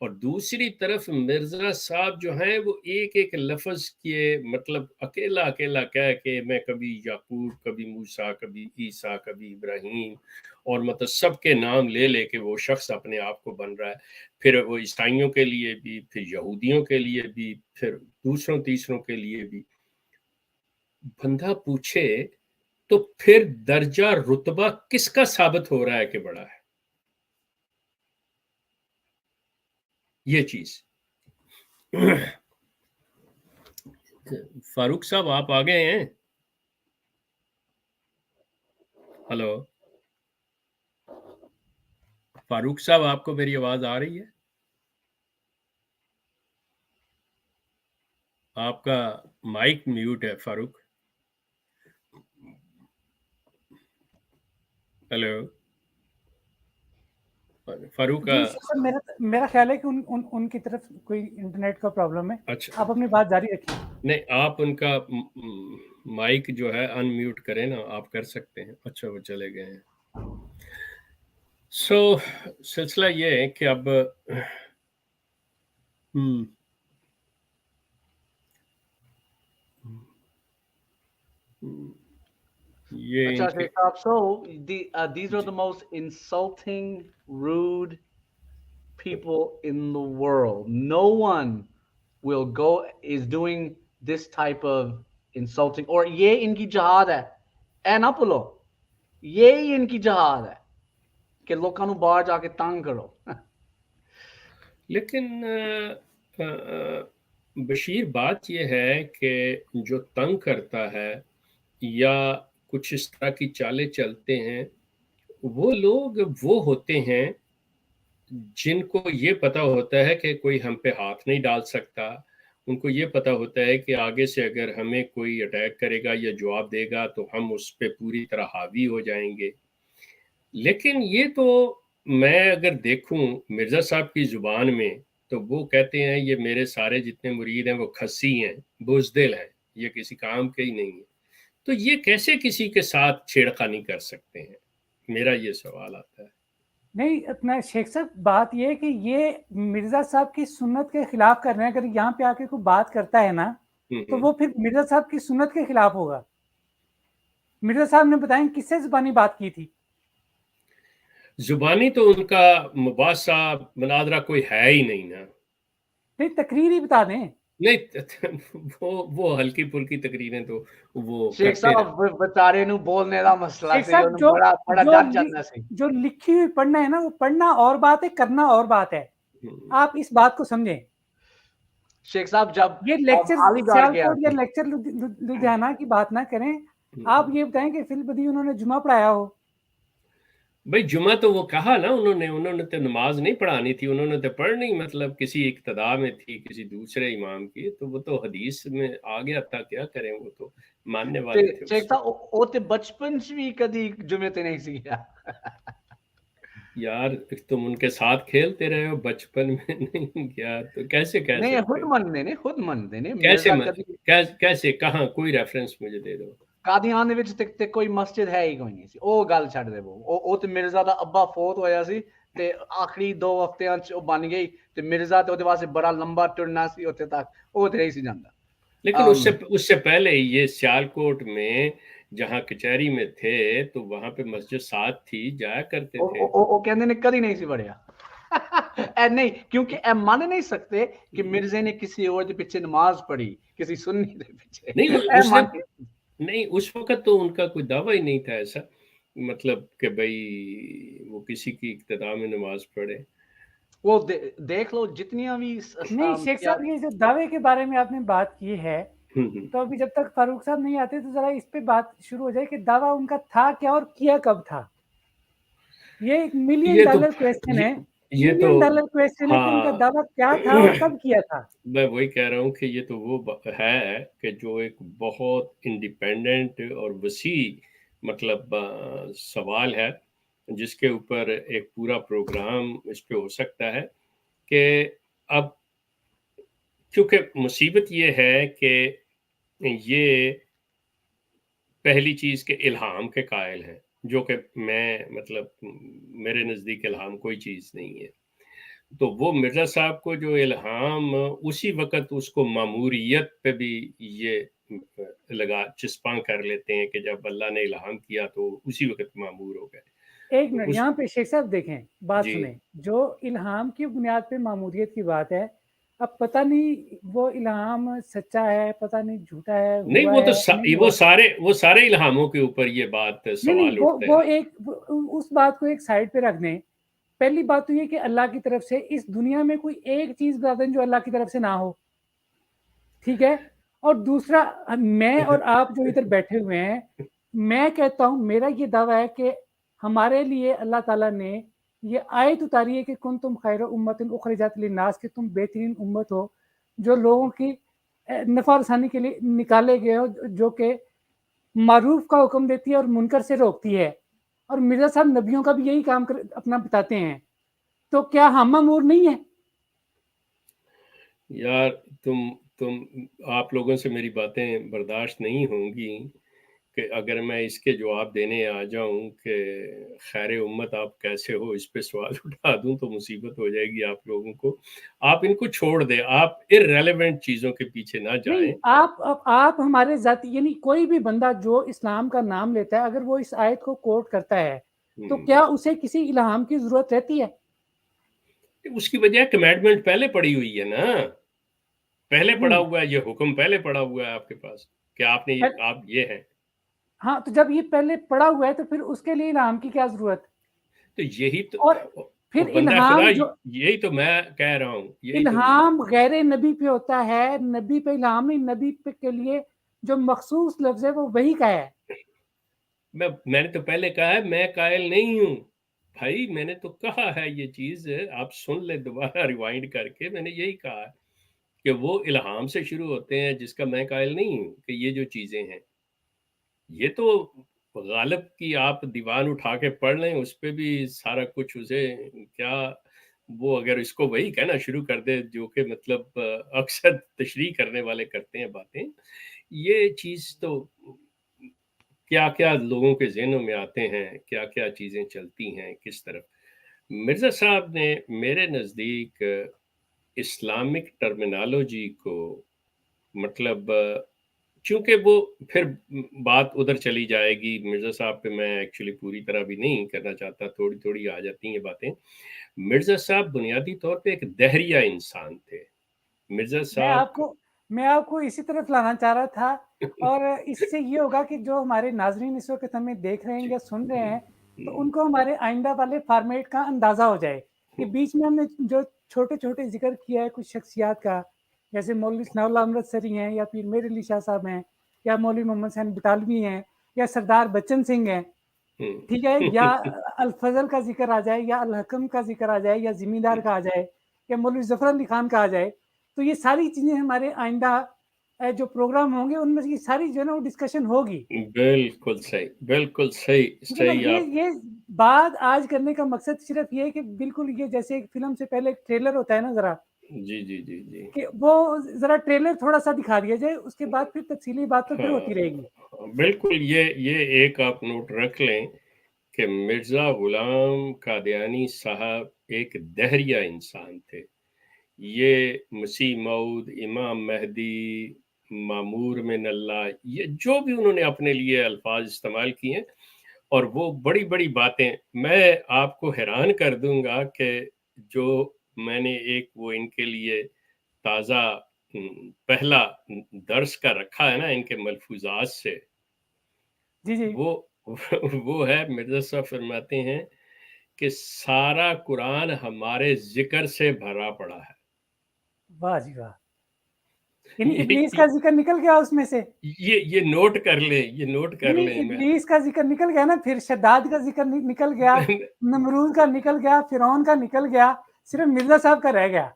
اور دوسری طرف مرزا صاحب جو ہیں وہ ایک ایک لفظ کے مطلب اکیلا اکیلا کہہ کے میں کبھی یعقوب، کبھی موسیٰ، کبھی عیسیٰ، کبھی ابراہیم، اور مطلب سب کے نام لے لے کے وہ شخص اپنے آپ کو بن رہا ہے. پھر وہ عیسائیوں کے لیے بھی، پھر یہودیوں کے لیے بھی، پھر دوسروں تیسروں کے لیے بھی. بندہ پوچھے تو پھر درجہ رتبہ کس کا ثابت ہو رہا ہے کہ بڑا ہے؟ یہ چیز. فاروق صاحب آپ آ گئے ہیں؟ ہلو فاروق صاحب، آپ کو میری آواز آ رہی ہے؟ آپ کا مائک میوٹ ہے فاروق. ہلو فاروق. میرا خیال ہے کہ ان کی طرف کوئی انٹرنیٹ کا پرابلم ہے. اچھا آپ اپنی بات جاری رکھیں. نہیں، آپ ان کا مائک جو ہے ان میوٹ کریں نا، آپ کر سکتے ہیں. اچھا وہ چلے گئے ہیں. سلسلہ یہ ہے کہ اب So these are the most insulting, rude people in the world. No one is doing this type of insulting. اور یہ ان کی جہاد ہے، اے نہ بولو، یہ ان کی جہاد ہے کہ لوگوں نو باہر جا کے تنگ کرو. لیکن بشیر بات یہ ہے کہ جو تنگ کرتا ہے یا کچھ اس طرح کی چالیں چلتے ہیں، وہ لوگ وہ ہوتے ہیں جن کو یہ پتا ہوتا ہے کہ کوئی ہم پہ ہاتھ نہیں ڈال سکتا. ان کو یہ پتا ہوتا ہے کہ آگے سے اگر ہمیں کوئی اٹیک کرے گا یا جواب دے گا تو ہم اس پہ پوری طرح حاوی ہو جائیں گے. لیکن یہ تو میں اگر دیکھوں مرزا صاحب کی زبان میں تو وہ کہتے ہیں یہ میرے سارے جتنے مرید ہیں وہ کھسی ہیں، بزدل ہیں، یہ کسی کام کے ہی نہیں ہے. تو یہ کیسے کسی کے ساتھ چھیڑخانی کر سکتے ہیں؟ میرا یہ سوال آتا ہے. نہیں اپنا شیخ صاحب بات یہ ہے کہ یہ مرزا صاحب کی سنت کے خلاف کر رہے ہیں. اگر یہاں پہ آ کے کوئی بات کرتا ہے نا تو وہ پھر مرزا صاحب کی سنت کے خلاف ہوگا. مرزا صاحب نے بتائیں کس سے زبانی بات کی تھی؟ زبانی تو ان کا مباحثہ مناظرہ کوئی ہے ہی نہیں نا. نہیں تقریر ہی بتا دیں. نہیں وہ ہلکی پھلکی تقریریں تو وہ شیخ صاحب بچارے نو بولنے دا مسئلہ سی بڑا ڈر جانا سی. جو لکھی ہوئی پڑھنا ہے نا وہ پڑھنا اور بات ہے, کرنا اور بات ہے. آپ اس بات کو سمجھیں. شیخ صاحب جب یہ لیکچر سیالکوٹ یا لیکچر لدھیانہ کی بات نہ کریں. آپ یہ بتائیں کہ فی البدیہہ انہوں نے جمعہ پڑھایا ہو. بھائی جمعہ تو وہ کہا نا انہوں نے تو نماز نہیں پڑھانی تھی, انہوں نے تو پڑھنی مطلب کسی اقتدا میں تھی کسی دوسرے امام کی, تو وہ تو حدیث میں آ گیا تھا, کیا کریں وہ تو ماننے والے تھے. شیخ صاحب وہ تے بچپن سے بھی کدی جمعے تے نہیں سی گیا. یار تم ان کے ساتھ کھیلتے رہے ہو, بچپن میں نہیں گیا تو کیسے کہہ نہیں سکتے خود منتے نے کیسے کہاں کوئی ریفرنس مجھے دے دو. قادیان دے وچ تے کوئی مسجد ہے ہی کوئی نہیں سی. او گل چھڈ دے, وہ تے مرزا دا ابا فوت ہویا سی تے آخری 2 ہفتیاں چ او بن گئی تے مرزا تے اودے واسطے بڑا لمبا ٹرنا سی اوتے تک, او تے نہیں سی جاندا. لیکن اس سے پہلے یہ سیالکوٹ میں جہاں کچہری میں تھے تو وہاں پہ مسجد ساتھ تھی, جایا کرتے تھے. وہ کہندے نے کدی نہیں سی پڑھیا. نہیں کیونکہ اے مان نہیں سکتے کہ مرزے نے کسی اور دے پیچھے نماز پڑھی, کسی سنی دے پیچھے. نہیں اس وقت تو ان کا کوئی دعویٰ ہی نہیں تھا ایسا, مطلب کہ بھئی وہ کسی کی اقتدا میں نماز پڑھے. وہ دیکھ لو جتنیاں بھی. نہیں شیخ صاحب یہ جو دعوے کے بارے میں آپ نے بات کی ہے تو ابھی جب تک فاروق صاحب نہیں آتے تو ذرا اس پہ بات شروع ہو جائے کہ دعویٰ ان کا تھا کیا اور کیا کب تھا. یہ ایک $1 ملین کویسچن ہے. $1 ملین کویسچن ہے کہ ان کا دعویٰ کیا تھا اور کب کیا تھا. میں وہی کہہ رہا ہوں کہ یہ تو وہ ہے کہ جو ایک بہت انڈیپینڈنٹ اور وسیع مطلب سوال ہے جس کے اوپر ایک پورا پروگرام اس پہ ہو سکتا ہے. کہ اب کیونکہ مصیبت یہ ہے کہ یہ پہلی چیز کے الہام کے قائل ہیں, جو کہ میں مطلب میرے نزدیک الہام کوئی چیز نہیں ہے. تو وہ مرزا صاحب کو جو الہام اسی وقت اس کو ماموریت پہ بھی یہ لگا چسپاں کر لیتے ہیں کہ جب اللہ نے الہام کیا تو اسی وقت مامور ہو گئے. ایک منٹ یہاں پہ شیخ صاحب دیکھیں بات سنیں. جو الہام کی بنیاد پہ ماموریت کی بات ہے, اب پتہ نہیں وہ الہام سچا ہے پتہ نہیں جھوٹا ہے. نہیں وہ تو سارے الہاموں کے اوپر یہ بات سوال اٹھتے ہیں. وہ ایک اس بات کو ایک سائڈ پہ رکھ دیں. پہلی بات تو یہ کہ اللہ کی طرف سے اس دنیا میں کوئی ایک چیز بتا دیں جو اللہ کی طرف سے نہ ہو, ٹھیک ہے. اور دوسرا میں اور آپ جو ادھر بیٹھے ہوئے ہیں, میں کہتا ہوں میرا یہ دعویٰ ہے کہ ہمارے لیے اللہ تعالیٰ نے یہ آیت اتاری ہے کہ کنتم خیر امت اخرجت للناس, کہ تم بہترین امت ہو جو لوگوں کی نفع رسانی کے لیے نکالے گئے ہو, جو کہ معروف کا حکم دیتی ہے اور منکر سے روکتی ہے. اور مرزا صاحب نبیوں کا بھی یہی کام اپنا بتاتے ہیں, تو کیا ہم مامور نہیں ہیں؟ یار تم آپ لوگوں سے میری باتیں برداشت نہیں ہوں گی کہ اگر میں اس کے جواب دینے آ جاؤں کہ خیر امت آپ کیسے ہو, اس پہ سوال اٹھا دوں تو مصیبت ہو جائے گی آپ لوگوں کو. آپ ان کو چھوڑ دیں, آپ ارریلیونٹ چیزوں کے پیچھے نہ جائیں. آپ ہمارے ذاتی یعنی کوئی بھی بندہ جو اسلام کا نام لیتا ہے اگر وہ اس آیت کو کوٹ کرتا ہے تو کیا اسے کسی الہام کی ضرورت رہتی ہے؟ اس کی وجہ کمنڈمنٹ پہلے پڑی ہوئی ہے نا, پہلے پڑا ہوا ہے یہ حکم, پہلے پڑا ہوا ہے آپ کے پاس کہ آپ یہ ہیں. ہاں تو جب یہ پہلے پڑا ہوا ہے تو پھر اس کے لیے الہام کی کیا ضرورت؟ تو یہی تو اور پھر الہام یہی تو میں کہہ رہا ہوں, الہام غیر نبی پہ ہوتا ہے, نبی پہ الہام نہیں. نبی پہ کے لیے جو مخصوص لفظ ہے وہ وہی کا ہے. میں نے تو پہلے کہا ہے میں قائل نہیں ہوں بھائی, میں نے تو کہا ہے یہ چیز, آپ سن لیں دوبارہ ریوائنڈ کر کے. میں نے یہی کہا ہے کہ وہ الہام سے شروع ہوتے ہیں جس کا میں قائل نہیں ہوں کہ یہ جو چیزیں ہیں یہ تو غالب کی آپ دیوان اٹھا کے پڑھ لیں, اس پہ بھی سارا کچھ اسے کیا وہ اگر اس کو وہی کہنا شروع کر دے جو کہ مطلب اکثر تشریح کرنے والے کرتے ہیں باتیں, یہ چیز تو کیا کیا لوگوں کے ذہنوں میں آتے ہیں, کیا کیا چیزیں چلتی ہیں کس طرف. مرزا صاحب نے میرے نزدیک اسلامک ٹرمینالوجی کو مطلب چونکہ وہ پھر بات ادھر چلی جائے گی، مرزا صاحب پہ میں ایکچولی پوری طرح بھی نہیں کرنا چاہتا، تھوڑی تھوڑی آ جاتی ہیں باتیں. مرزا صاحب بنیادی طور پہ ایک دہریہ انسان تھے. مرزا صاحب میں آپ کو اسی طرف لانا چاہ رہا تھا، اور اس سے یہ ہوگا کہ جو ہمارے ناظرین اس وقت ہمیں دیکھ رہے ہیں یا سن رہے ہیں تو ان کو ہمارے آئندہ والے فارمیٹ کا اندازہ ہو جائے کہ بیچ میں ہم نے جو چھوٹے چھوٹے ذکر کیا ہے کچھ شخصیات کا، جیسے مولوی ثناء اللہ امرتسری ہیں یا پھر میر علی شاہ صاحب ہیں یا مولوی محمد حسین بٹالوی ہیں یا سردار بچن سنگھ ہیں، ٹھیک ہے، یا الفضل کا ذکر آ جائے یا الحکم کا ذکر آ جائے یا زمیندار کا آ جائے یا مولوی ظفر علی خان کا آ جائے، تو یہ ساری چیزیں ہمارے آئندہ جو پروگرام ہوں گے ان میں یہ ساری جو ہے نا وہ ڈسکشن ہوگی. بالکل صحیح، بالکل صحیح. یہ بات آج کرنے کا مقصد صرف یہ ہے کہ بالکل یہ جیسے ایک فلم سے پہلے ایک ٹریلر ہوتا ہے نا، ذرا جی کہ وہ ذرا ٹریلر تھوڑا سا دکھا دیا جائے، اس کے بعد پھر تفصیلی بات تو پھر ہوتی رہے گی. بالکل. یہ ایک آپ نوٹ رکھ لیں کہ مرزا غلام قادیانی صاحب ایک دہریہ انسان تھے. یہ مسیح موعود، امام مہدی، مامور من اللہ، یہ جو بھی انہوں نے اپنے لیے الفاظ استعمال کیے ہیں، اور وہ بڑی بڑی باتیں میں آپ کو حیران کر دوں گا کہ جو میں نے ایک وہ ان کے لیے تازہ پہلا درس کا رکھا ہے نا ان کے ملفوظات سے، جی وہ ہے مرزا صاحب فرماتے ہیں کہ سارا قرآن ہمارے ذکر سے بھرا پڑا ہے. واہ جی واہ، یعنی ابلیس کا ذکر نکل گیا اس میں سے. یہ نوٹ کر لیں، یہ نوٹ کر لیں. ابلیس کا ذکر نکل گیا نا، پھر شداد کا ذکر نکل گیا، نمرود کا نکل گیا، فرعون کا نکل گیا، صرف مرزا صاحب کا رہ گیا.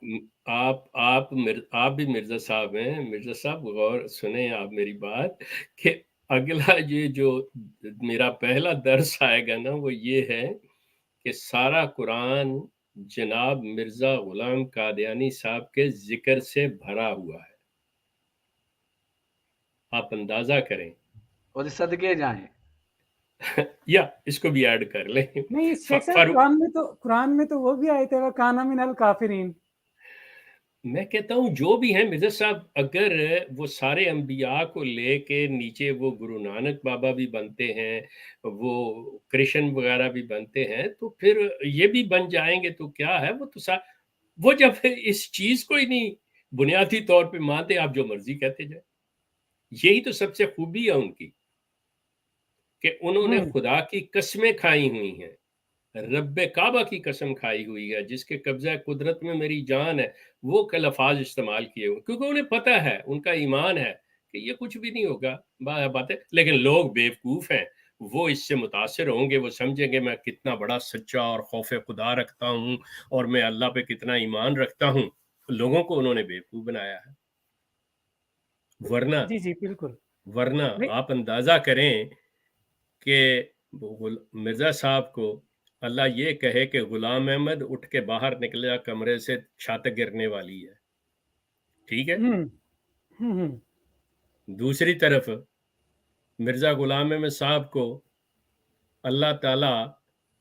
آپ بھی مرزا صاحب ہیں. مرزا صاحب غور سنیں آپ میری بات، کہ اگلا یہ جو میرا پہلا درس آئے گا نا وہ یہ ہے کہ سارا قرآن جناب مرزا غلام قادیانی صاحب کے ذکر سے بھرا ہوا ہے. آپ اندازہ کریں اور صدقے جائیں. یا اس کو بھی ایڈ کر لیں. نہیں قرآن میں تو وہ بھی آئے تھے وَكَانَ مِنَ الْكَافِرِينَ. میں کہتا ہوں جو بھی ہیں مرزا صاحب، اگر وہ سارے انبیاء کو لے کے نیچے وہ گرو نانک بابا بھی بنتے ہیں، وہ کرشن وغیرہ بھی بنتے ہیں، تو پھر یہ بھی بن جائیں گے تو کیا ہے. وہ جب اس چیز کو ہی نہیں بنیادی طور پہ مانتے، آپ جو مرضی کہتے جائیں. یہی تو سب سے خوبی ہے ان کی کہ انہوں نے خدا کی قسمیں کھائی ہوئی ہیں، رب کعبہ کی قسم کھائی ہوئی ہے جس کے قبضہ قدرت میں میری جان ہے، وہ کل الفاظ استعمال کیے ہوئے، کیونکہ انہیں پتہ ہے، ان کا ایمان ہے کہ یہ کچھ بھی نہیں ہوگا باتیں. لیکن لوگ بیوقوف ہیں، وہ اس سے متاثر ہوں گے، وہ سمجھیں گے میں کتنا بڑا سچا اور خوف خدا رکھتا ہوں اور میں اللہ پہ کتنا ایمان رکھتا ہوں. لوگوں کو انہوں نے بیوقوف بنایا ہے. ورنہ جی بالکل، ورنہ آپ اندازہ کریں کہ مرزا صاحب کو اللہ یہ کہے کہ غلام احمد اٹھ کے باہر نکلے کمرے سے، چھت گرنے والی ہے، ٹھیک ہے. دوسری طرف مرزا غلام احمد صاحب کو اللہ تعالی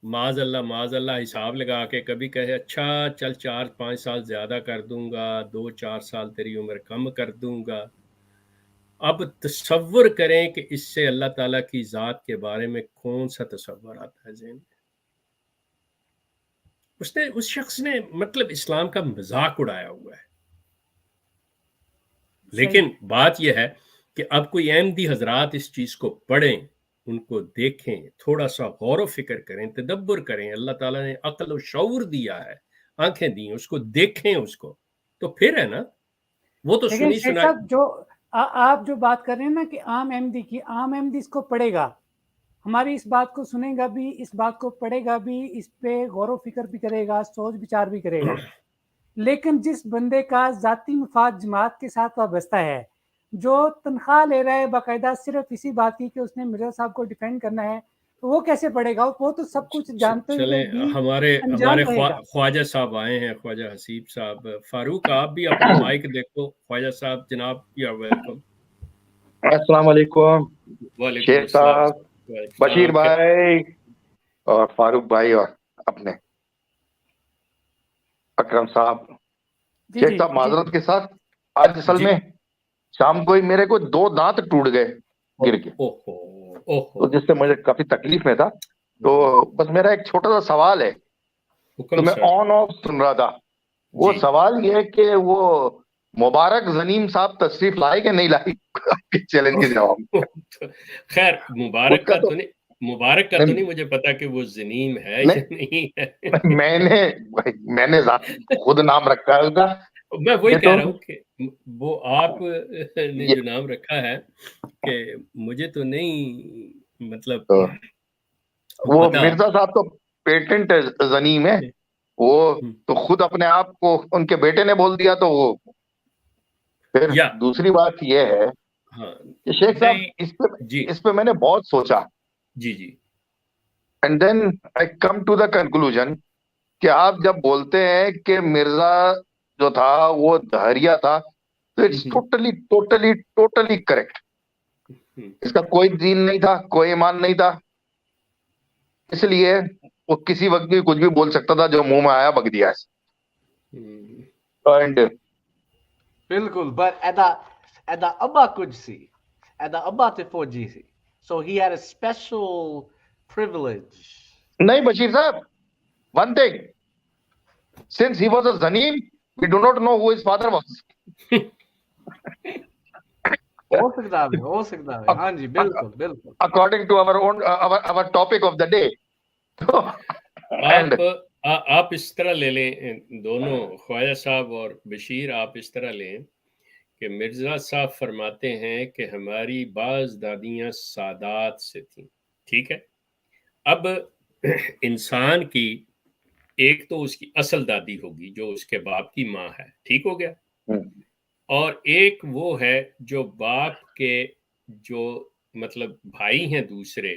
معاذ اللہ حساب لگا کے کبھی کہے اچھا چل 4-5 سال زیادہ کر دوں گا، 2-4 سال تیری عمر کم کر دوں گا. اب تصور کریں کہ اس سے اللہ تعالیٰ کی ذات کے بارے میں کون سا تصور آتا ہے ذہن میں. اس شخص نے مطلب اسلام کا مذاق اڑایا ہوا ہے. لیکن بات یہ ہے کہ اب کوئی احمدی حضرات اس چیز کو پڑھیں، ان کو دیکھیں، تھوڑا سا غور و فکر کریں، تدبر کریں. اللہ تعالیٰ نے عقل و شعور دیا ہے، آنکھیں دی، اس کو دیکھیں، اس کو تو پھر ہے نا وہ تو سنی سنا. جو آپ جو بات کر رہے ہیں نا کہ عام احمدی اس کو پڑھے گا، ہماری اس بات کو سنے گا بھی، اس بات کو پڑھے گا بھی، اس پہ غور و فکر بھی کرے گا، سوچ بچار بھی کرے گا. لیکن جس بندے کا ذاتی مفاد جماعت کے ساتھ وابستہ ہے، جو تنخواہ لے رہا ہے باقاعدہ صرف اسی بات کی کہ اس نے مرزا صاحب کو ڈیفینڈ کرنا ہے، تو وہ کیسے پڑھے گا؟ وہ تو سب کچھ جانتے ہوئے بھی ہمارے خواجہ صاحب آئے ہیں، خواجہ حسیب صاحب. فاروق آپ بھی اپنا مائک دیکھو. خواجہ صاحب جناب، یو آر ویلکم. السلام علیکم شیخ صاحب، بشیر بھائی اور فاروق بھائی اور اپنے. اکرم صاحب شیخ صاحب معذرت کے ساتھ آج اصل میں شام کو ہی میرے کو 2 دانت ٹوٹ گئے گر کے، تو جس سے مجھے کافی تکلیف میں تھا. تو بس میرا ایک چھوٹا سا سوال ہے، تو میں آن آف سن رہا تھا. وہ سوال یہ ہے کہ وہ مبارک زنیم صاحب تشریف لائے کہ نہیں لائے آپ کے چیلنج کے جواب؟ خیر مبارک کا تو نہیں مجھے پتا کہ وہ زنیم ہے یا نہیں ہے. میں نے خود نام رکھا ہے اس کا. میں وہی کہہ رہا ہوں کہ وہ آپ نے جو نام رکھا ہے کہ مجھے تو نہیں، مطلب وہ مرزا صاحب تو پیٹنٹ زنیم ہے، وہ تو خود اپنے آپ کو ان کے بیٹے نے بول دیا. تو وہ پھر دوسری بات یہ ہے کہ شیخ صاحب اس پہ میں نے بہت سوچا. جی and then I come to the conclusion کہ آپ جب بولتے ہیں کہ مرزا جو تھا وہ دھریا تھا، تو اٹس ٹوٹلی کریکٹ. اس کا کوئی دین نہیں تھا، کوئی ایمان نہیں تھا، اس لیے وہ کسی وقت بھی کچھ بھی بول سکتا تھا، جو منہ میں آیا بک دیا. بالکل. but ایدا ابا کچھ سی، ایدا ابا تے فوجی سی، so he had a special privilege. نہیں بشیر صاحب، one thing, since he was a zanim, we do not know who his father was. ہو سکتا ہے ہاں جی بالکل. According to our own our topic of the day. آپ اس طرح لے لیں، دونوں خواجہ صاحب اور بشیر آپ اس طرح لیں کہ مرزا صاحب فرماتے ہیں کہ ہماری بعض دادیاں سادات سے تھیں، ٹھیک ہے. اب انسان کی ایک تو اس کی اصل دادی ہوگی جو اس کے باپ کی ماں ہے، ٹھیک ہو گیا، اور ایک وہ ہے جو باپ کے جو مطلب بھائی ہیں دوسرے،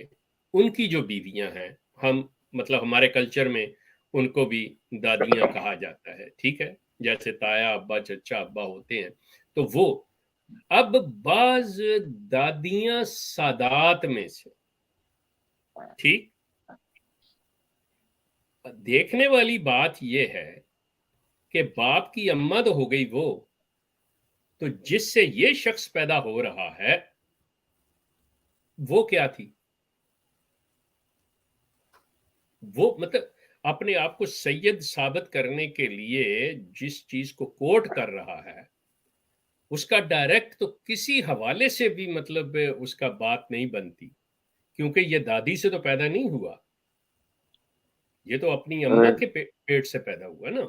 ان کی جو بیویاں ہیں، ہم مطلب ہمارے کلچر میں ان کو بھی دادیاں کہا جاتا ہے، ٹھیک ہے، جیسے تایا ابا چچا ابا ہوتے ہیں. تو وہ اب بعض دادیاں سادات میں سے، ٹھیک. دیکھنے والی بات یہ ہے کہ باپ کی اماں تو ہو گئی وہ، تو جس سے یہ شخص پیدا ہو رہا ہے وہ کیا تھی؟ وہ مطلب اپنے آپ کو سید ثابت کرنے کے لیے جس چیز کو کوٹ کر رہا ہے اس کا ڈائریکٹ تو کسی حوالے سے بھی مطلب اس کا بات نہیں بنتی، کیونکہ یہ دادی سے تو پیدا نہیں ہوا، یہ تو اپنی اماں کے پیٹ سے پیدا ہوا نا.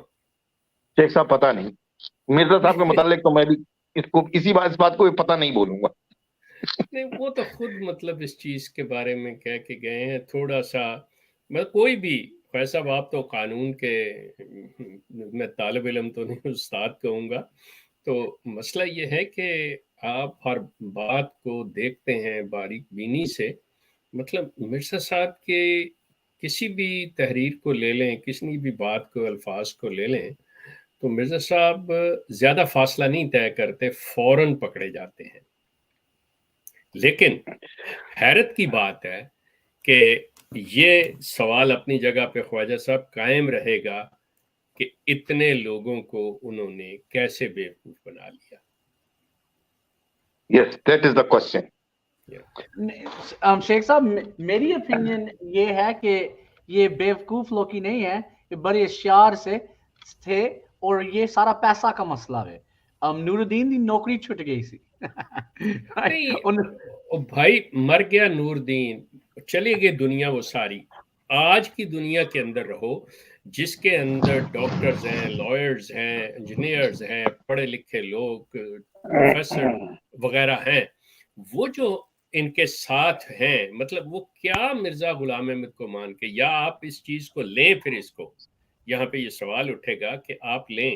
شیخ صاحب پتہ نہیں، مرزا صاحب کے متعلق تو میں بھی اس بات کو پتہ نہیں بولوں گا. نہیں وہ تو خود مطلب اس چیز کے بارے میں کہہ کے گئے ہیں تھوڑا سا. مطلب کوئی بھی خیر صاحب آپ تو قانون کے، میں طالب علم تو نہیں استاد کہوں گا، تو مسئلہ یہ ہے کہ آپ ہر بات کو دیکھتے ہیں باریک بینی سے. مطلب مرزا صاحب کے کسی بھی تحریر کو لے لیں، کسی بھی بات کو، الفاظ کو لے لیں، تو مرزا صاحب زیادہ فاصلہ نہیں طے کرتے، فوراً پکڑے جاتے ہیں. لیکن حیرت کی بات ہے کہ یہ سوال اپنی جگہ پہ خواجہ صاحب قائم رہے گا کہ اتنے لوگوں کو انہوں نے کیسے بیوقوف بنا لیا. Yes, that is the question. شیخ صاحب میری opinion یہ ہے کہ یہ بیوقوف لوگ ہی نہیں ہیں، یہ بڑے اشیار سے تھے، اور یہ سارا پیسہ کا مسئلہ ہے. نور الدین دی نوکری چھٹ گئی سی. بھائی مر گیا نور الدین، چلی گئی دنیا وہ ساری. آج کی دنیا کے اندر رہو جس کے اندر ڈاکٹرز ہیں، لائرز ہیں، انجینئرز ہیں، پڑھے لکھے لوگ، پروفیسر وغیرہ ہیں، وہ جو ان کے ساتھ ہیں، مطلب وہ کیا مرزا غلام احمد کو مان کے، یا آپ اس چیز کو لیں، پھر اس کو یہاں پہ یہ سوال اٹھے گا کہ آپ لیں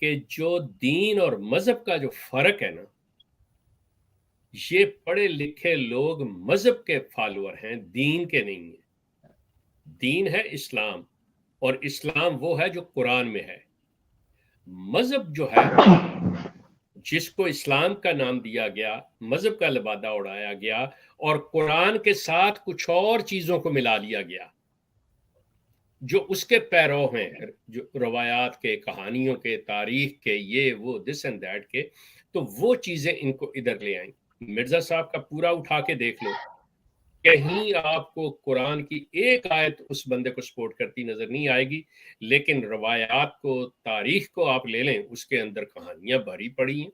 کہ جو دین اور مذہب کا جو فرق ہے نا، یہ پڑھے لکھے لوگ مذہب کے فالوور ہیں، دین کے نہیں ہیں. دین ہے اسلام، اور اسلام وہ ہے جو قرآن میں ہے. مذہب جو ہے جس کو اسلام کا نام دیا گیا، مذہب کا لبادہ اڑایا گیا اور قرآن کے ساتھ کچھ اور چیزوں کو ملا لیا گیا. جو اس کے پیرو ہیں، جو روایات کے، کہانیوں کے، تاریخ کے، یہ وہ دس اینڈ دیٹ کے، تو وہ چیزیں ان کو ادھر لے آئیں. مرزا صاحب کا پورا اٹھا کے دیکھ لو، کہیں آپ کو قرآن کی ایک آیت اس بندے کو سپورٹ کرتی نظر نہیں آئے گی، لیکن روایات کو، تاریخ کو آپ لے لیں، اس کے اندر کہانیاں بھری پڑی ہیں.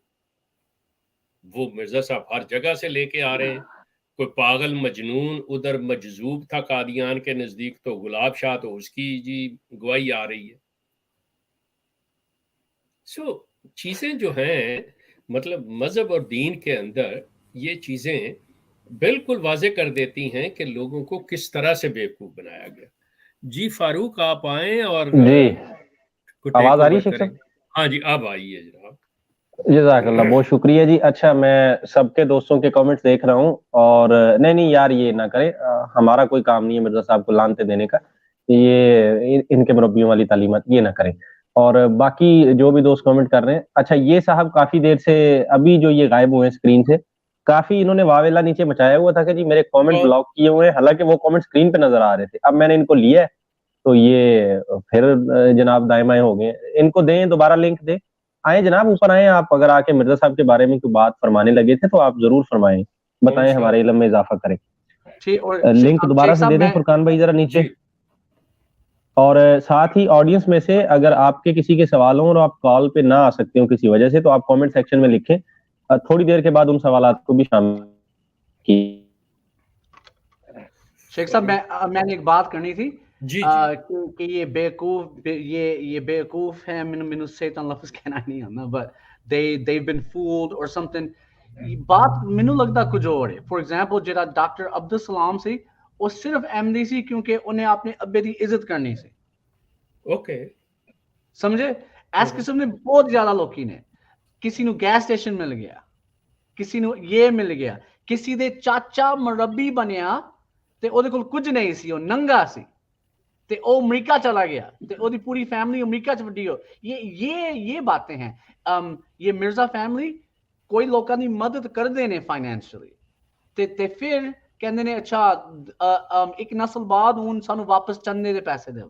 وہ مرزا صاحب ہر جگہ سے لے کے آ رہے ہیں. کوئی پاگل مجنون ادھر مجذوب تھا قادیان کے نزدیک، تو گلاب شاہ تو اس کی جی گواہی آ رہی ہے. سو چیزیں جو ہیں، مطلب مذہب اور دین کے اندر یہ چیزیں بالکل واضح کر دیتی ہیں کہ لوگوں کو کس طرح سے بیوقوف بنایا گیا. جی فاروق آپ آئیں اور جی آواز آ رہی ہے کریں. ہاں جی اب آئیے جناب. جزاک اللہ، بہت شکریہ جی. اچھا میں سب کے دوستوں کے کامنٹس دیکھ رہا ہوں، اور نہیں یار یہ نہ کریں، ہمارا کوئی کام نہیں ہے مرزا صاحب کو لانتے دینے کا، یہ ان کے مربیوں والی تعلیمات یہ نہ کریں. اور باقی جو بھی دوست کامنٹ کر رہے ہیں، اچھا یہ صاحب کافی دیر سے ابھی جو یہ غائب ہوئے ہیں اسکرین سے، کافی انہوں نے واویلا نیچے مچایا ہوا تھا کہ جی میرے کامنٹ بلاک کیے ہوئے ہیں، حالانکہ وہ کامنٹ اسکرین پہ نظر آ رہے تھے. اب میں نے ان کو لیا ہے تو یہ پھر جناب دائیں بائیں ہو گئے. ان کو دیں، دوبارہ لنک دیں. آئیں جناب اوپر آئیں. آپ اگر آ کے مرزا صاحب کے بارے میں کوئی بات فرمانے لگے تھے تو آپ ضرور فرمائیں، بتائیں، ہمارے علم میں اضافہ کریں. لنک دوبارہ سے دے دیں فرقان بھائی ذرا نیچے. اور ساتھ ہی آڈینس میں سے اگر آپ کے کسی کے سوال ہوں اور آپ کال پہ نہ آ سکتے ہوں کسی وجہ سے، تو آپ کامنٹ سیکشن میں لکھیں، تھوڑی دیر کے بعد ان سوالات کو بھی شامل کی. شیخ صاحب میں نے ایک بات کرنی تھی کہ یہ بیوقوف، یہ بیوقوف ہے، مینوں شیطان لفظ کہنا نہیں آنا، but they've been fooled or something. بات مینوں لگتا کچھ اور ہے. فار ایگزامپل جڑا ڈاکٹر عبدالسلام سی، وہ صرف احمدی سی کیونکہ انہیں اپنے ابے دی عزت کرنی سی. اوکے سمجھے؟ اس قسم نے بہت زیادہ لوکی نے. کسی نو گیس اسٹیشن مل گیا، کسی نو یہ مل گیا، کسی دے چاچا مربی بنیا تے او دے کول کچھ نہیں سی، او ننگا سی تے او امریکہ چلا گیا تے او دی پوری فیملی امریکہ چ وڈی ہو. یہ باتیں ہیں. یہ مرزا فیملی کوئی لوکاں دی مدد کر دے نے فائنینشلی تے پھر کہندے نے اچھا ایک نسل بعد ہن سانو واپس چندے دے پیسے دیو.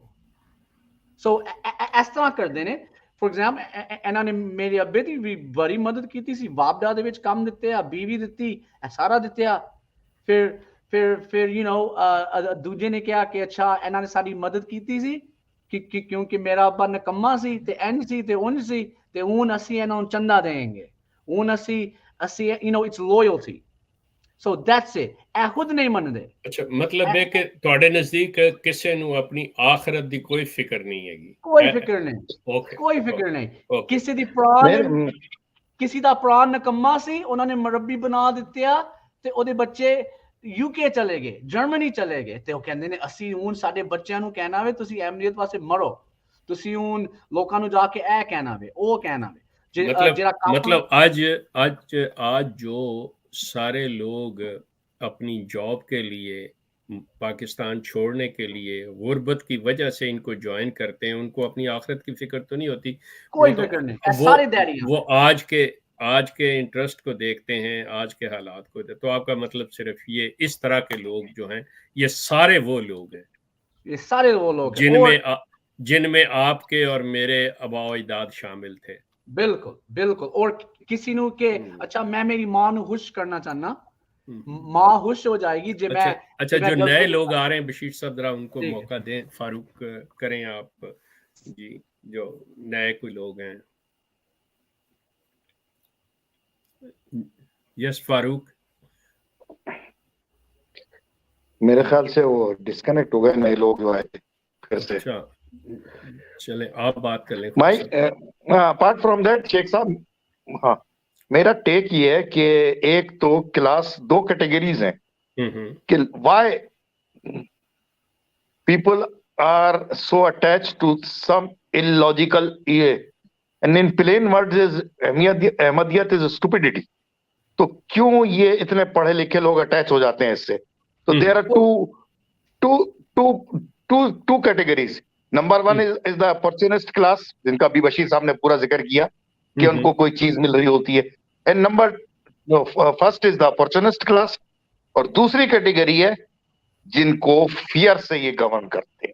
سو اس طرح کر دے نے. فار ایگزامپل انہاں نے میرے ابے دی بھی بڑی مدد کیتی سی، وابڈا دے وچ کام دتے آ، بیوی دتی، سارا دتے آ. پھر یو نو دوجے نے کہا کہ اچھا انہاں نے ساری مدد کیتی سی کیونکہ میرا ابا نکما سی تے انج سی تے اونج سی تے ہن اسی انہاں نوں چندہ دیں گے، ہن اسی you know it's loyalty. So that's it. اے خود نہیں مندے. اچھا مطلب ہے کہ تواڈے نزدیک کسے نو اپنی آخرت دی کوئی فکر نہیں ہے گی؟ کوئی فکر نہیں، کوئی فکر نہیں. کسی دی پران، کسی دا پران نکما سی، انہوں نے مربی بنا دتیا تے او دے بچے یو کے چلے گئے، جرمنی چلے گئے تے او کہندے نے اسی ہن ساڈے بچیاں نو کہنا وے تسی احمدیت واسطے مرو، تسی ہن لوکاں نو جا کے اے کہنا وے او کہنا وے. مطلب آج جو سارے لوگ اپنی جاب کے لیے پاکستان چھوڑنے کے لیے غربت کی وجہ سے ان کو جوائن کرتے ہیں، ان کو اپنی آخرت کی فکر تو نہیں ہوتی. کوئی فکر نہیں. وہ آج کے انٹرسٹ کو دیکھتے ہیں، آج کے حالات کو دیکھتے. تو آپ کا مطلب صرف یہ اس طرح کے لوگ جو ہیں یہ سارے وہ لوگ ہیں، یہ سارے وہ لوگ جن میں آپ کے اور میرے آباء و اجداد شامل تھے. بالکل بالکل. اور کسی نو کہ اچھا میں میری ماں نو خوش کرنا چاہنا، ماں خوش ہو جائے گی. اچھا جو نئے لوگ آ رہے ہیں بشیر صاحب ذرا ان کو موقع دیں. فاروق کریں آپ جی، جو نئے کوئی لوگ ہیں. یس فاروق. میرے خیال سے وہ ڈسکنیکٹ ہو گئے نئے لوگ جو آئے پھر سے. اچھا چلیں آپ بات کر لیں. اپارٹ فرام دیٹ شیخ صاحب، ہاں میرا ٹیک یہ ہے کہ ایک تو کلاس دو کیٹیگریز ہیں کہ why people are so attach to some illogical and in plain words is Ahmadiyyat is stupidity. تو کیوں یہ اتنے پڑھے لکھے لوگ اٹیچ ہو جاتے ہیں اس سے؟ تو there are two categories. Number one is the opportunist class جن کا بھی بشیر صاحب نے پورا ذکر کیا کہ ان کو کوئی چیز مل رہی ہوتی ہے. And first is the opportunist class. اور دوسری کیٹیگری ہے جن کو فیئر سے یہ گورن کرتے ہیں.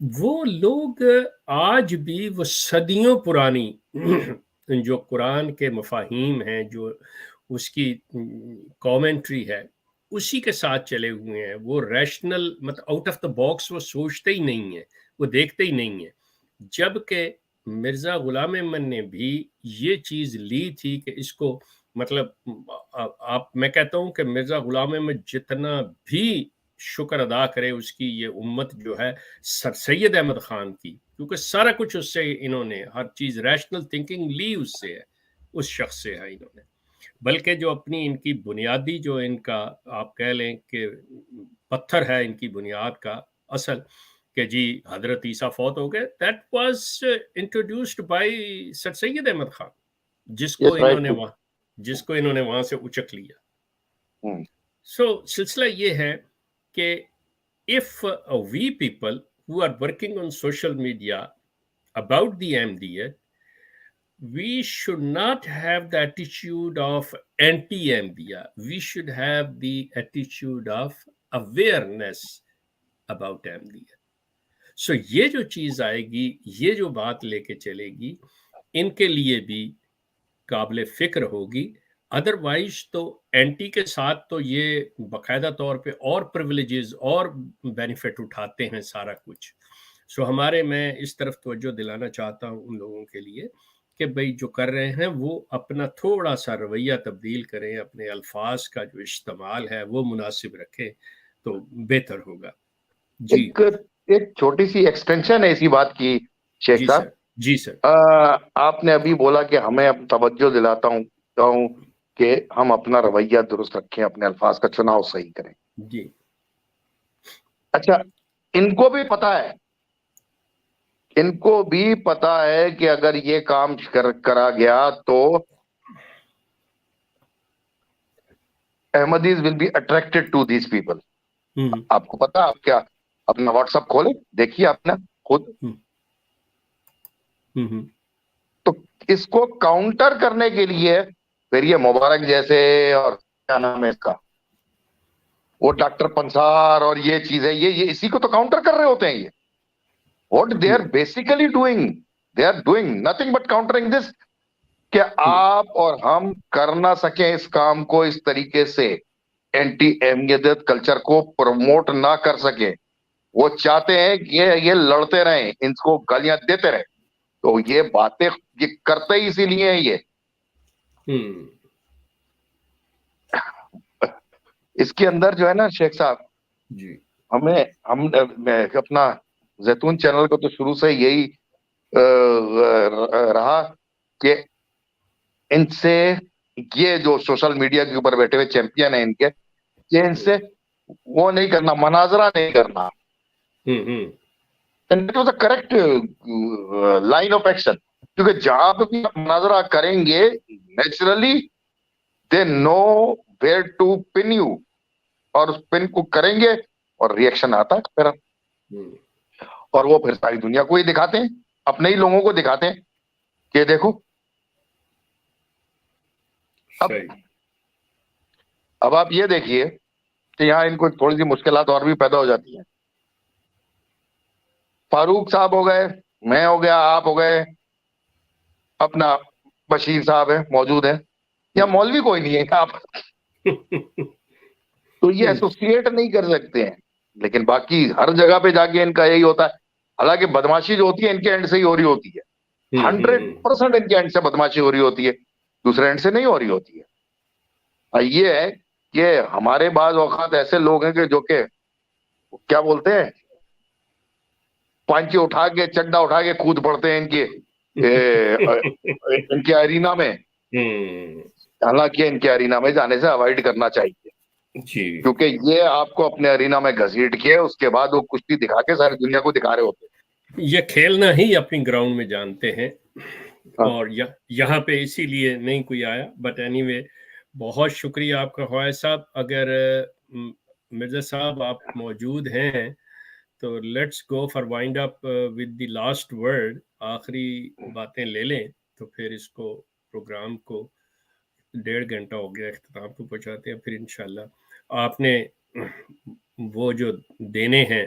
وہ لوگ آج بھی وہ صدیوں پرانی جو قرآن کے مفاہیم ہیں، جو اس کی کامنٹری ہے، اسی کے ساتھ چلے ہوئے ہیں. وہ ریشنل مطلب آؤٹ آف دا باکس وہ سوچتے ہی نہیں ہیں، وہ دیکھتے ہی نہیں ہیں. جبکہ مرزا غلام احمد نے بھی یہ چیز لی تھی کہ اس کو مطلب میں کہتا ہوں کہ مرزا غلام احمد جتنا بھی شکر ادا کرے اس کی یہ امت جو ہے سر سید احمد خان کی، کیونکہ سارا کچھ اس سے انہوں نے ہر چیز ریشنل تھنکنگ لی اس سے ہے، اس شخص سے ہے انہوں نے. بلکہ جو اپنی ان کی بنیادی جو ان کا آپ کہہ لیں کہ پتھر ہے ان کی بنیاد کا اصل کہ جی حضرت عیسیٰ فوت ہو گئے، that was introduced by sir Syed Ahmad Khan, جس کو انہوں نے وہاں سے اچک لیا. سو سلسلہ یہ ہے کہ if we people who are working on social media about the Ahmadiyya, we should not have the attitude of anti-Ahmadiyya. We should have the attitude of awareness about Ahmadiyya. So یہ جو چیز آئے گی، یہ جو بات لے کے چلے گی، ان کے لیے بھی قابل فکر ہوگی. ادروائز تو اینٹی کے ساتھ تو یہ باقاعدہ طور پہ اور پریولیجز اور بینیفٹ اٹھاتے ہیں سارا کچھ. سو ہمارے میں اس طرف توجہ دلانا چاہتا ہوں ان لوگوں کے لیے کہ بھئی جو کر رہے ہیں وہ اپنا تھوڑا سا رویہ تبدیل کریں، اپنے الفاظ کا جو استعمال ہے وہ مناسب رکھیں تو بہتر ہوگا. جی ایک چھوٹی سی ایکسٹینشن ہے اسی بات کی شیخ صاحب. جی سر. آپ نے ابھی بولا کہ ہمیں توجہ دلاتا ہوں کہ ہم اپنا رویہ درست رکھیں، اپنے الفاظ کا چناؤ صحیح کریں. جی اچھا، ان کو بھی پتا ہے کہ اگر یہ کام کرا گیا تو Ahmadis will be attracted to these people. آپ کو پتا، آپ کیا اپنا واٹس ایپ کھولے دیکھیے اپنا خود. تو اس کو کاؤنٹر کرنے کے لیے پھر یہ مبارک جیسے اور کیا نام ہے اس کا، وہ ڈاکٹر پنسار اور یہ چیزیں، یہ اسی کو تو کاؤنٹر کر رہے ہوتے ہیں. یہ what they are basically doing, they are doing nothing but countering this, کہ آپ اور ہم کر نہ سکیں اس کام کو اس طریقے سے، اینٹی احمدیت کلچر کو پروموٹ نہ کر سکیں. وہ چاہتے ہیں کہ یہ لڑتے رہیں، ان کو گالیاں دیتے رہیں. تو یہ باتیں یہ کرتے ہی اسی لیے ہیں. یہ اس کے اندر جو ہے نا شیخ صاحب، جی ہم اپنا زیتون چینل کو تو شروع سے یہی رہا کہ ان سے یہ جو سوشل میڈیا کے اوپر بیٹھے ہوئے چیمپئن ہیں ان کے، کہ ان سے وہ نہیں کرنا، مناظرہ نہیں کرنا. کریکٹ لائن آف ایکشن، کیونکہ جہاں پہ بھی مناظرہ کریں گے naturally they know where to pin you, اور اس پن کو کریں گے اور ریئیکشن آتا ہے پھر، اور وہ پھر ساری دنیا کو ہی دکھاتے ہیں، اپنے ہی لوگوں کو دکھاتے ہیں کہ دیکھو. اب آپ یہ دیکھیے کہ یہاں ان کو تھوڑی سی مشکلات اور بھی پیدا ہو جاتی ہیں. فاروق صاحب ہو گئے، میں ہو گیا، آپ ہو گئے، اپنا بشیر صاحب ہے موجود ہے، یا مولوی کوئی نہیں ہے آپ تو یہ ایسوسیٹ نہیں کر سکتے ہیں. لیکن باقی ہر جگہ پہ جا کے ان کا یہی ہوتا ہے. حالانکہ بدماشی جو ہوتی ہے ان کے اینڈ سے ہی ہو رہی ہوتی ہے، 100% ان کے اینڈ سے بدماشی ہو رہی ہوتی ہے، دوسرے اینڈ سے نہیں ہو رہی ہوتی ہے. یہ ہے کہ ہمارے بعض اوقات ایسے لوگ ہیں کہ جو کہ کیا بولتے ہیں، پانچے اٹھا کے چڈا اٹھا کے کود پڑتے ہیں ان کے ارینا میں. حالانکہ ان کے ارینا میں جانے سے اوائڈ کرنا چاہیے، کیونکہ یہ آپ کو اپنے ارینا میں گھسیٹ کے اس کے بعد وہ کشتی دکھا کے ساری دنیا کو دکھا رہے ہوتے ہیں. یہ کھیلنا ہی اپنی گراؤنڈ میں جانتے ہیں، اور یہاں پہ اسی لیے نہیں کوئی آیا. بٹ اینی وے، بہت شکریہ آپ کا خواجہ صاحب. اگر مرزا صاحب آپ موجود ہیں تو let's go for وائنڈ up with the last word. آخری باتیں لے لیں تو پھر اس کو پروگرام کو 1.5 گھنٹہ ہو گیا اختتام کو پہنچاتے ہیں. پھر انشاءاللہ آپ نے وہ جو دینے ہیں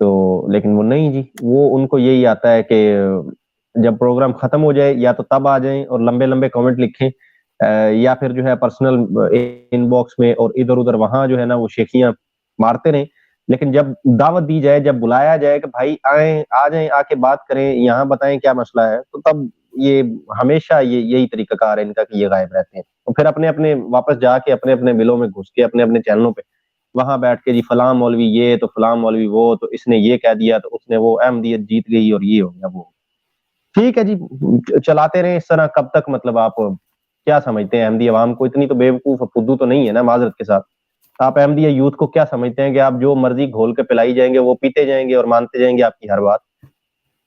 تو لیکن وہ نہیں جی، وہ ان کو یہی آتا ہے کہ جب پروگرام ختم ہو جائے یا تو تب آ جائیں اور لمبے لمبے کامنٹ لکھیں، یا پھر جو ہے پرسنل ان باکس میں اور ادھر ادھر وہاں جو ہے نا وہ شیخیاں مارتے رہیں، لیکن جب دعوت دی جائے، جب بلایا جائے کہ بھائی آئیں، آ جائیں، آ کے بات کریں، یہاں بتائیں کیا مسئلہ ہے، تو تب یہ ہمیشہ یہی طریقہ کار ہے ان کا کہ یہ غائب رہتے ہیں، اور پھر اپنے اپنے واپس جا کے اپنے اپنے بلوں میں گھس کے اپنے اپنے چینلوں پہ وہاں بیٹھ کے جی فلاں مولوی یہ تو فلاں مولوی وہ، تو اس نے یہ کہہ دیا تو اس نے وہ، احمدیت جیت گئی اور یہ ہو گیا وہ۔ ٹھیک ہے جی، چلاتے رہیں اس طرح کب تک؟ مطلب آپ کیا سمجھتے ہیں احمدی عوام کو اتنی تو بیوقوف فدو تو نہیں ہے نا معذرت کے ساتھ؟ آپ احمدیہ یوتھ کو کیا سمجھتے ہیں کہ آپ جو مرضی گھول کے پلائی جائیں گے وہ پیتے جائیں گے اور مانتے جائیں گے آپ کی ہر بات؟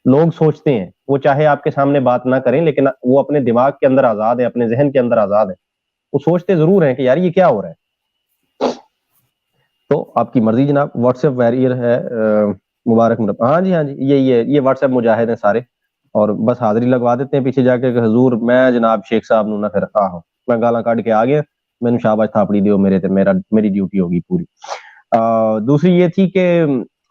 لوگ سوچتے ہیں، وہ چاہے آپ کے سامنے بات نہ کریں لیکن وہ اپنے دماغ کے اندر آزاد ہے، اپنے ذہن کے اندر آزاد ہے، وہ سوچتے ضرور ہیں کہ یار یہ کیا ہو رہا ہے۔ تو آپ کی مرضی جناب۔ واٹس ایپ ویریئر ہے مبارک مرب، ہاں جی یہی ہے، یہ واٹس ایپ مجاہد ہیں سارے، اور بس حاضری لگوا دیتے ہیں پیچھے جا کے کہ حضور میں جناب شیخ صاحب نو نہ پھر آہو میں گالاں کاٹ کے آ گیا، میں نے شاباش تھاپڑی دیو میرے تے، میری ڈیوٹی ہوگی پوری۔ دوسری یہ تھی کہ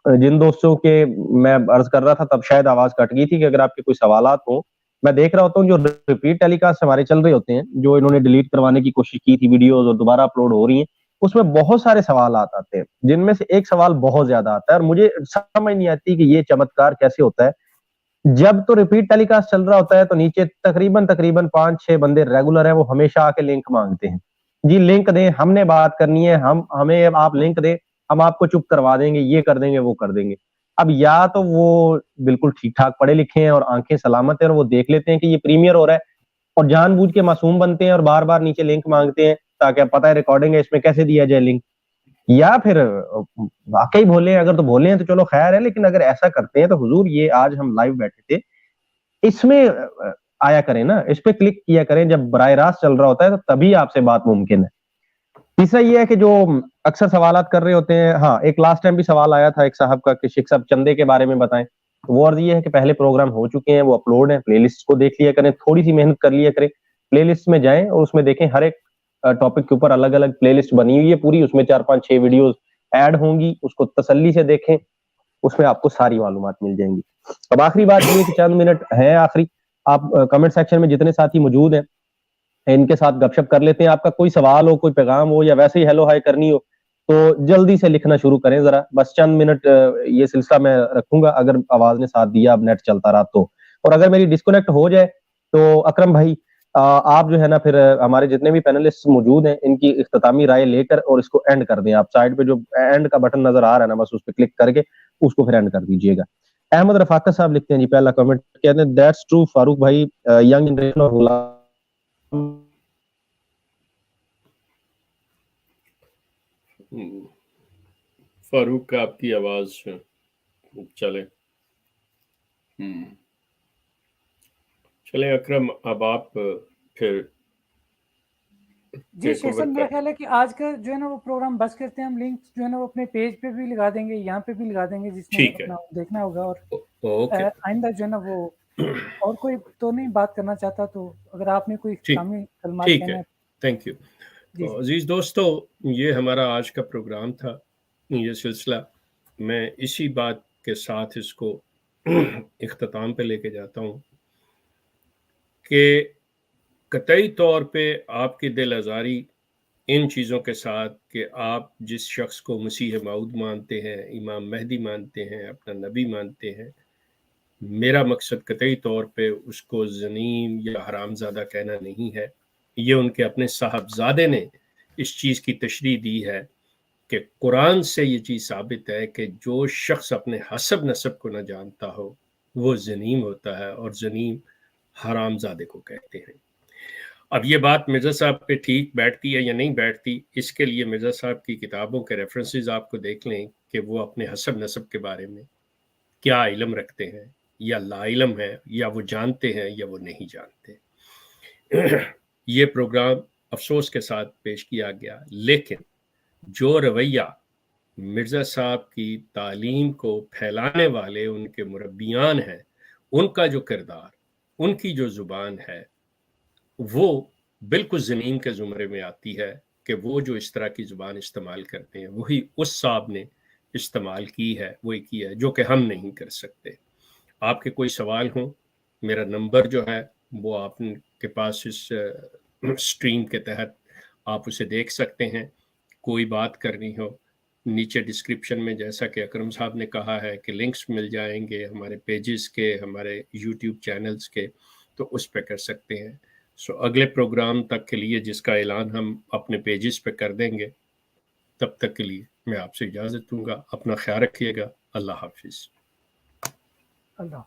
جن دوستوں کے میں عرض کر رہا تھا تب شاید آواز کٹ گئی تھی کہ اگر آپ کے کوئی سوالات ہوں، میں دیکھ رہا ہوتا ہوں جو ریپیٹ ٹیلی کاسٹ ہمارے چل رہے ہوتے ہیں، جو انہوں نے ڈیلیٹ کروانے کی کوشش کی تھی ویڈیوز اور دوبارہ اپلوڈ ہو رہی ہیں، اس میں بہت سارے سوالات آتے ہیں، جن میں سے ایک سوال بہت زیادہ آتا ہے اور مجھے سمجھ نہیں آتی کہ یہ چمتکار کیسے ہوتا ہے۔ جب تو ریپیٹ ٹیلی کاسٹ چل رہا ہوتا ہے تو نیچے تقریباً 5-6 بندے ریگولر ہیں، وہ ہمیشہ آ کے لنک مانگتے ہیں، جی لنک دیں، ہم نے بات کرنی ہے، ہمیں آپ لنک دیں، ہم آپ کو چپ کروا دیں گے، یہ کر دیں گے وہ کر دیں گے۔ اب یا تو وہ بالکل ٹھیک ٹھاک پڑھے لکھے ہیں اور آنکھیں سلامت ہیں اور وہ دیکھ لیتے ہیں کہ یہ پریمیئر ہو رہا ہے اور جان بوجھ کے معصوم بنتے ہیں اور بار بار نیچے لنک مانگتے ہیں تاکہ اب پتہ ہے ریکارڈنگ ہے اس میں کیسے دیا جائے لنک، یا پھر واقعی بھولے ہیں، اگر تو بھولے ہیں تو چلو خیر ہے، لیکن اگر ایسا کرتے ہیں تو حضور یہ آج ہم لائیو بیٹھے تھے، اس میں آیا کریں نا، اس پہ کلک کیا کریں، جب براہ راست چل رہا ہوتا ہے تو تبھی آپ سے بات ممکن ہے۔ تیسرا یہ ہے کہ جو اکثر سوالات کر رہے ہوتے ہیں، ہاں ایک لاسٹ ٹائم بھی سوال آیا تھا ایک صاحب کا کہ شیخ صاحب چندے کے بارے میں بتائیں، وہ عرض یہ ہے کہ پہلے پروگرام ہو چکے ہیں، وہ اپلوڈ ہیں، پلے لسٹ کو دیکھ لیا کریں، تھوڑی سی محنت کر لیا کریں، پلے لسٹ میں جائیں اور اس میں دیکھیں ہر ایک ٹاپک کے اوپر الگ الگ پلے لسٹ بنی ہوئی ہے پوری، اس میں 4-5-6 ویڈیوز ایڈ ہوں گی، اس کو تسلی سے دیکھیں، اس میں آپ کو ساری معلومات مل جائیں گی۔ اب آخری بات یہ کہ چند منٹ ہیں آخری، آپ کمنٹ سیکشن میں جتنے ساتھی موجود ہیں ان کے ساتھ گپ شپ کر لیتے ہیں، آپ کا کوئی سوال ہو، کوئی پیغام ہو یا ویسے ہی ہیلو ہائی کرنی ہو تو جلدی سے لکھنا شروع کریں ذرا، بس چند منٹ یہ سلسلہ میں رکھوں گا، اگر آواز نے ساتھ دیا، اب نیٹ چلتا رہا تو، اور اگر میری ڈسکنیکٹ ہو جائے تو اکرم بھائی آپ جو ہے نا پھر ہمارے جتنے بھی پینلسٹ موجود ہیں ان کی اختتامی رائے لے کر اور اس کو اینڈ کر دیں، آپ سائڈ پہ جو اینڈ کا بٹن نظر آ رہا ہے نا بس اس پہ کلک کر کے اس کو پھر اینڈ کر دیجئے گا۔ احمد رفاقت صاحب لکھتے ہیں جی پہلا کمنٹ، کہتے ہیں دیٹس ٹرو فاروق بھائی، ینگ جنریشن اور غلام فاروق کا آپ کی آواز چلے چلیں اکرم اب آپ پھر جی شیخ صاحب، میرا خیال ہے کہ آج کا جو ہے نا وہ پروگرام بس کرتے ہیں، ہم لنک جو ہے نا وہ اپنے پیج پہ بھی لگا دیں گے، یہاں پہ بھی لگا دیں گے جس نے اپنا دیکھنا ہوگا، اور آئندہ جو ہے نا وہ اور کوئی تو نہیں بات کرنا چاہتا تو اگر آپ نے کوئی اختتامی کلمات کہنا ہے۔ Thank you. تو عزیز دوستو، یہ ہمارا آج کا پروگرام تھا، یہ سلسلہ میں اسی بات کے ساتھ اس کو اختتام پہ لے کے جاتا ہوں کہ قطعی طور پہ آپ کی دل آزاری ان چیزوں کے ساتھ کہ آپ جس شخص کو مسیح موعود مانتے ہیں، امام مہدی مانتے ہیں، اپنا نبی مانتے ہیں، میرا مقصد قطعی طور پہ اس کو زنیم یا حرام زادہ کہنا نہیں ہے، یہ ان کے اپنے صاحبزادے نے اس چیز کی تشریح دی ہے کہ قرآن سے یہ چیز ثابت ہے کہ جو شخص اپنے حسب نسب کو نہ جانتا ہو وہ زنیم ہوتا ہے، اور زنیم حرام زادے کو کہتے ہیں۔ اب یہ بات مرزا صاحب پہ ٹھیک بیٹھتی ہے یا نہیں بیٹھتی، اس کے لیے مرزا صاحب کی کتابوں کے ریفرنسز آپ کو دیکھ لیں کہ وہ اپنے حسب نسب کے بارے میں کیا علم رکھتے ہیں، یا لا علم ہے، یا وہ جانتے ہیں یا وہ نہیں جانتے۔ یہ پروگرام افسوس کے ساتھ پیش کیا گیا، لیکن جو رویہ مرزا صاحب کی تعلیم کو پھیلانے والے ان کے مربیان ہیں، ان کا جو کردار، ان کی جو زبان ہے، وہ بالکل زمین کے زمرے میں آتی ہے کہ وہ جو اس طرح کی زبان استعمال کرتے ہیں وہی اس صاحب نے استعمال کی ہے وہی کیا ہے جو کہ ہم نہیں کر سکتے. آپ کے کوئی سوال ہوں، میرا نمبر جو ہے وہ آپ کے پاس اس سٹریم کے تحت آپ اسے دیکھ سکتے ہیں. کوئی بات کرنی ہو نیچے ڈسکرپشن میں جیسا کہ اکرم صاحب نے کہا ہے کہ لنکس مل جائیں گے ہمارے پیجز کے، ہمارے یوٹیوب چینلز کے، تو اس پہ کر سکتے ہیں. اگلے پروگرام تک کے لیے جس کا اعلان ہم اپنے پیجز پہ کر دیں گے، تب تک کے لیے میں آپ سے اجازت دوں گا. اپنا خیال رکھیے گا. اللہ حافظ. اللہ